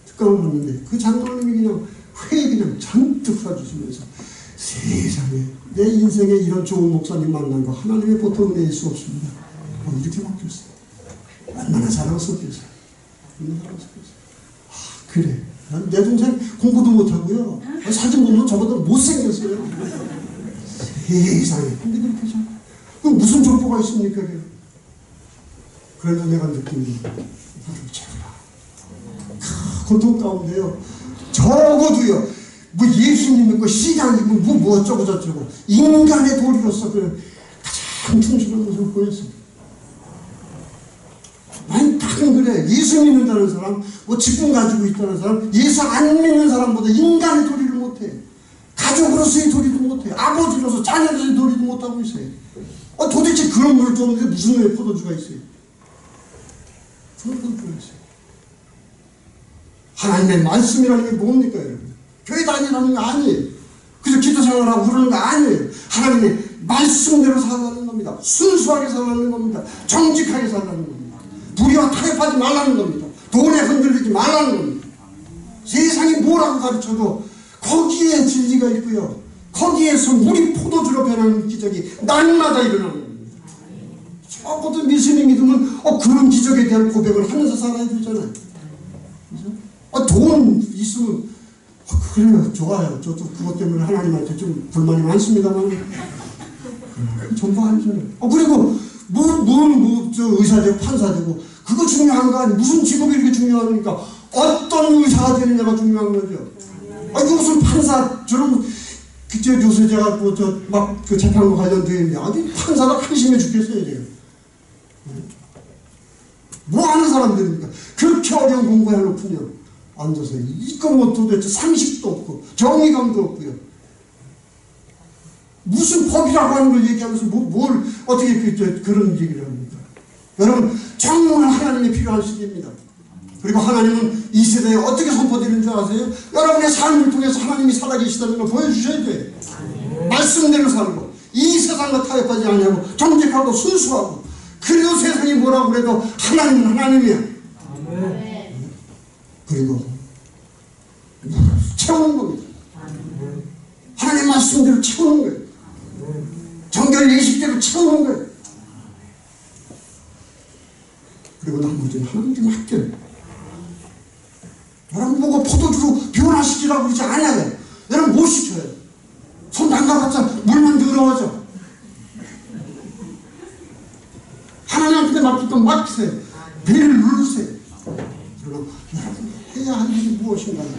특강을 갔는데 그 장로님이 그냥 회에 그냥 잔뜩 쏴주시면서 세상에 내 인생에 이런 좋은 목사님 만난 거 하나님의 보통 은혜일 수 없습니다. 이렇게 바뀌었어요. 얼마나 사랑스럽겠어요. 얼마나 사랑스럽겠어요. 그래. 내 동생 공부도 못하고요. 사진 보면 저보다 못생겼어요. 세상에. 근데 그렇게 하죠. 그럼 무슨 족보가 있습니까? 그래서 내가 느낀 게 고통 가운데요. 적어도요. 뭐 예수님 믿고 신앙 믿고 뭐 어쩌고 저쩌고 인간의 도리로서 그 가장 충실한 모습을 보였어요. 난 다른 그래. 예수 믿는다는 사람, 뭐 직분 가지고 있다는 사람, 예수 안 믿는 사람보다 인간의 도리를 못해. 가족으로서의 도리도 못해. 아버지로서 자녀로서의 도리도 못하고 있어요. 도대체 그런 물을 줬는데 무슨 왜 포도주가 있어요? 그런 걸 보였어요. 하나님의 말씀이라는 게 뭡니까, 여러분? 교회 다니라는 거 아니에요. 그래서 기도 생활하고 그러는 거 아니에요. 하나님의 말씀대로 살라는 겁니다. 순수하게 살라는 겁니다. 정직하게 살라는 겁니다. 불의와 타협하지 말라는 겁니다. 돈에 흔들리지 말라는 겁니다. 세상이 뭐라고 가르쳐도 거기에 진리가 있고요. 거기에서 물이 포도주로 변하는 기적이 날마다 일어나는 겁니다. 적어도 믿음이 믿으면 그런 기적에 대한 고백을 하면서 살아야 되잖아요. 그죠? 돈 있으면 그래요. 좋아요. 저도 그것 때문에 하나님한테 좀 불만이 많습니다만 전부 아니잖아요. 그리고 의사 되고 판사 되고 그거 중요한 거 아니에요. 무슨 직업이 이렇게 중요하니까 어떤 의사가 되느냐가 중요한 거죠. 무슨 판사 저런 요새 제가 그 재판과 관련되어 있는데 아주 판사가 한심해 죽겠어요. 제가. 뭐 하는 사람들입니까? 그렇게 어려운 공부해놓고요. 앉아서 이거 뭐 도대체 상식도 없고 정의감도 없고요. 무슨 법이라고 하는 걸 얘기하면서 뭘 어떻게 그런 얘기를 합니까? 여러분 정말 하나님이 필요한 시기입니다. 그리고 하나님은 이 세대에 어떻게 선포되는 줄 아세요? 여러분의 삶을 통해서 하나님이 살아계시다는 걸 보여주셔야 돼요. 말씀대로 살고 이 세상과 타협하지 않냐고 정직하고 순수하고, 그래도 세상이 뭐라고 그래도 하나님은 하나님이야. 그리고 채우는 겁니다. 하나님 말씀대로 채우는 거예요. 정결 예식대로 채우는 거예요. 그리고 나머지는 하나님 할게요. 여러분 보고 포도주로 변화시키라고 그러지 않아요. 여러분 못 시켜요. 손 담가봤자 물만 더러워져. 하나님한테 맡길 건 맡기세요. 배를 누르세요. 그리고 여러분 해야 할 일이 무엇인가를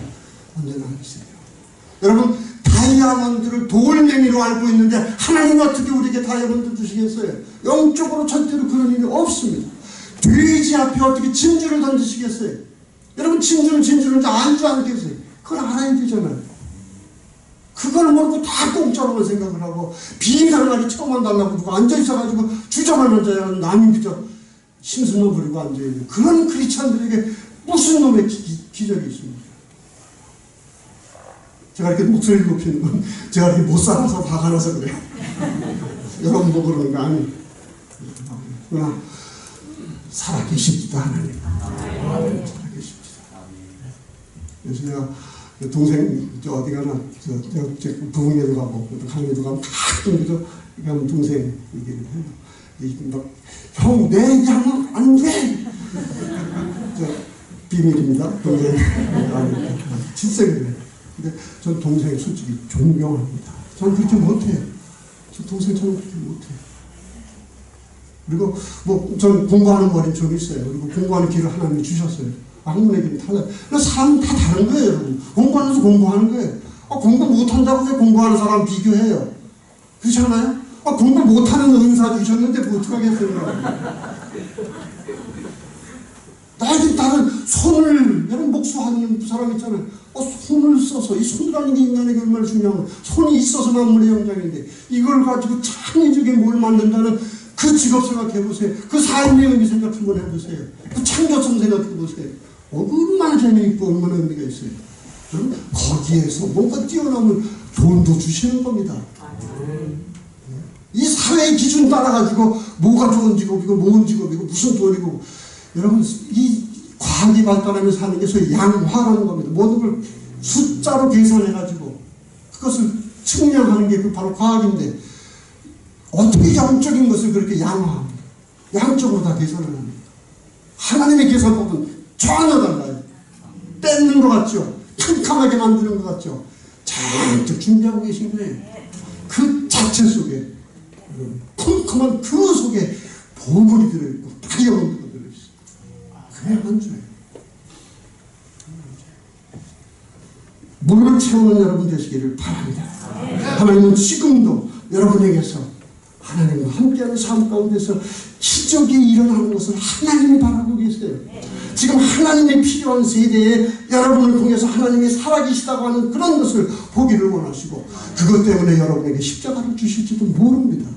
언제나 하세요. 여러분 다이아몬드를 돌멩이로 알고 있는데 하나님은 어떻게 우리에게 다이아몬드 주시겠어요? 영적으로 절대로 그런 일이 없습니다. 돼지 앞에 어떻게 진주를 던지시겠어요? 여러분 진주는 안주 않겠어요? 그걸 알아야 되잖아요. 그걸 모르고 다 공짜로만 생각을 하고 비인사를 처음 한다고 그러고 앉아있어가지고 주저만 앉아야 하는 남인 그저 심술만 부리고 앉아있는 그런 크리스찬들에게 무슨 놈의 기적이 있습니까? 제가 이렇게 목소리를 높이는 건 제가 이렇게 못 살아서 화가 나서 그래요. 여러분 보고 그러는 거 아니에요. 그러나 살아계십니다. 하나님 살아계십니다. 그래서 내가 동생 어디 가나 저 부흥회도 가고 강의도 가고 가끔 가면 동생 얘기를 해요. 형 내 얘기하면 안 돼. 비밀입니다. 동생 진짜 그래. 근데 전 동생 솔직히 존경합니다. 저는 그렇게 못해요. 저 동생처럼 그렇게 못해요. 그리고 전 공부하는 머리는 좀 있어요. 그리고 공부하는 길을 하나님이 주셨어요. 학문의 길이 달라요. 사람 다 다른 거예요, 여러분. 공부하면서 공부하는 거예요. 공부 못한다고 해서 공부하는 사람 비교해요. 그렇지 않아요? 공부 못하는 은사 주셨는데 뭐 어떡하겠어요. 나에게 다른 손을, 여러분 목수하는 사람 있잖아요. 손을 써서, 이 손이라는 게 인간에게 얼마나 중요한 거예요. 손이 있어서 만물의 영장인데 이걸 가지고 창의적인 뭘 만든다는 그 직업 생각해보세요. 그 삶의 의미 생각 한번 해보세요. 그 창조성 생각해보세요. 얼마나 재미있고 얼마나 의미가 있어요. 거기에서 뭔가 뛰어넘은 돈도 주시는 겁니다. 이 사회의 기준 따라가지고 뭐가 좋은 직업이고 뭔 직업이고 무슨 돈이고, 여러분 이 과학이 발달하면서 하는 게 소위 양화라는 겁니다. 모든 걸 숫자로 계산해가지고 그것을 측량하는 게 바로 과학인데 어떻게 영적인 것을 그렇게 양화합니까? 양적으로 다 계산을 합니다. 하나님의 계산법은 전혀 달라요. 뺏는 것 같죠? 캄캄하게 만드는 것 같죠? 잔뜩 준비하고 계신 거예요. 그 자체 속에 컴컴한 그 속에 보물이 들어있고 다이아몬드가 들어있어요. 그게 한주예요. 물을 채우는 여러분 되시기를 바랍니다. 하나님은 지금도 여러분에게서 하나님과 함께하는 삶 가운데서 기적이 일어나는 것을 하나님이 바라고 계세요. 지금 하나님이 필요한 세대에 여러분을 통해서 하나님이 살아계시다고 하는 그런 것을 보기를 원하시고, 그것 때문에 여러분에게 십자가를 주실지도 모릅니다.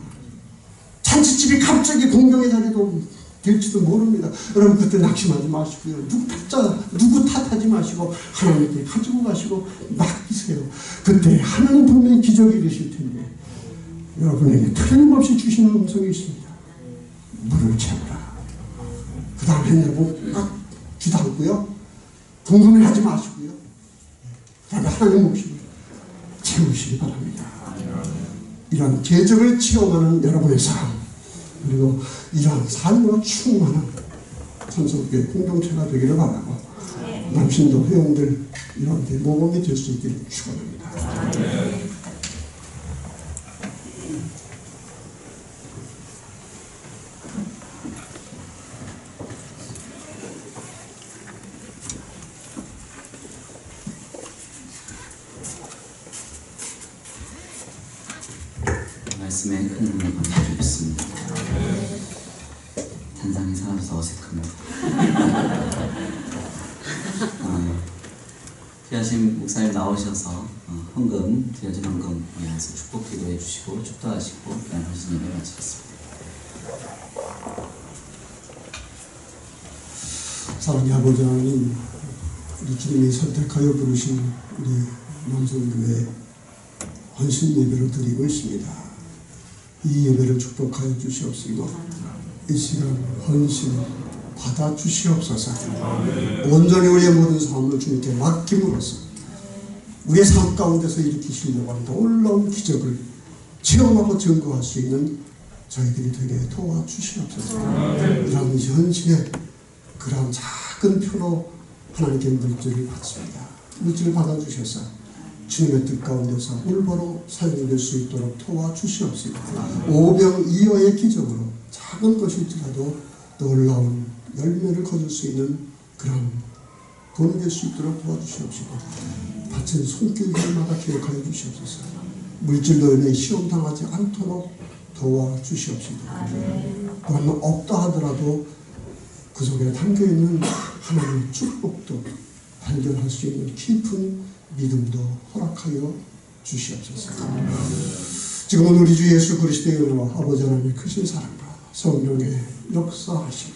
잔치집이 갑자기 공경의 자리도 될지도 모릅니다. 여러분 그때 낙심하지 마시고요. 누구 탓하지 마시고 하나님께 가지고 가시고 맡기세요. 그때 하나님 분명히 기적이 이루실 텐데 여러분에게 틀림없이 주시는 음성이 있습니다. 물을 채우라. 그 다음에 여러분 막 기도 않고요. 궁금해하지 마시고요. 그 다음에 하나님 몫을 채우시기 바랍니다. 이런 계적을 체험하는 여러분의 삶, 그리고 이러한 삶으로 충만한 천성교회 공동체가 되기를 바라고, 남신도 회원들 이런 데 모범이 될 수 있기를 축원합니다. 말씀에 큰 은혜 감사드리겠습니다. 단상이 사라져서 어색합니다. 귀하신 목사님 나오셔서 헌금, 드려진 헌금 위해서 축복 기도해 주시고 축도하시고 귀하신 예배 마치겠습니다. 사랑의 아버지 하나님, 우리 주님이 선택하여 부르신 우리 남성교회 헌신 예배를 드리고 있습니다. 이 예배를 축복하여 주시옵시고 이 시간 헌신 받아 주시옵소서. 온전히 우리의 모든 삶을 주님께 맡김으로써 우리의 삶 가운데서 일으키시려고 하는 놀라운 기적을 체험하고 증거할 수 있는 저희들이 되게 도와주시옵소서. 이런 현실의 그런 작은 표로 하나님께 물질을 받습니다. 물질을 받아주셔서 주님의 뜻 가운데서 올바로 사용될 수 있도록 도와주시옵시고 오병이어의 기적으로 작은 것일지라도 놀라운 열매를 거둘 수 있는 그런 돈이 될 수 있도록 도와주시옵시고 바친 손길들마다 기억하여 주시옵소서. 물질로 인해 시험당하지 않도록 도와주시옵시고 또한 없다 하더라도 그 속에 담겨있는 하나님의 축복도 발견할 수 있는 깊은 믿음도 허락하여 주시옵소서. 지금은 우리 주 예수 그리스도의 은혜와 아버지 하나님의 크신 사랑과 성령의 역사하심,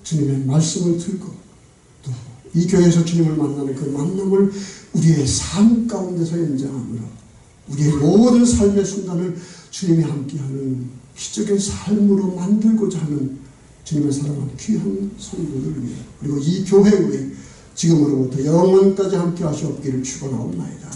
주님의 말씀을 들고 또 이 교회에서 주님을 만나는 그 만남을 우리의 삶 가운데서 연장함으로 우리의 모든 삶의 순간을 주님이 함께하는 기적의 삶으로 만들고자 하는 주님의 사랑하는 귀한 성도들 위해 그리고 이 교회 위에 지금으로부터 영원까지 함께 하시옵기를 축원하옵나이다.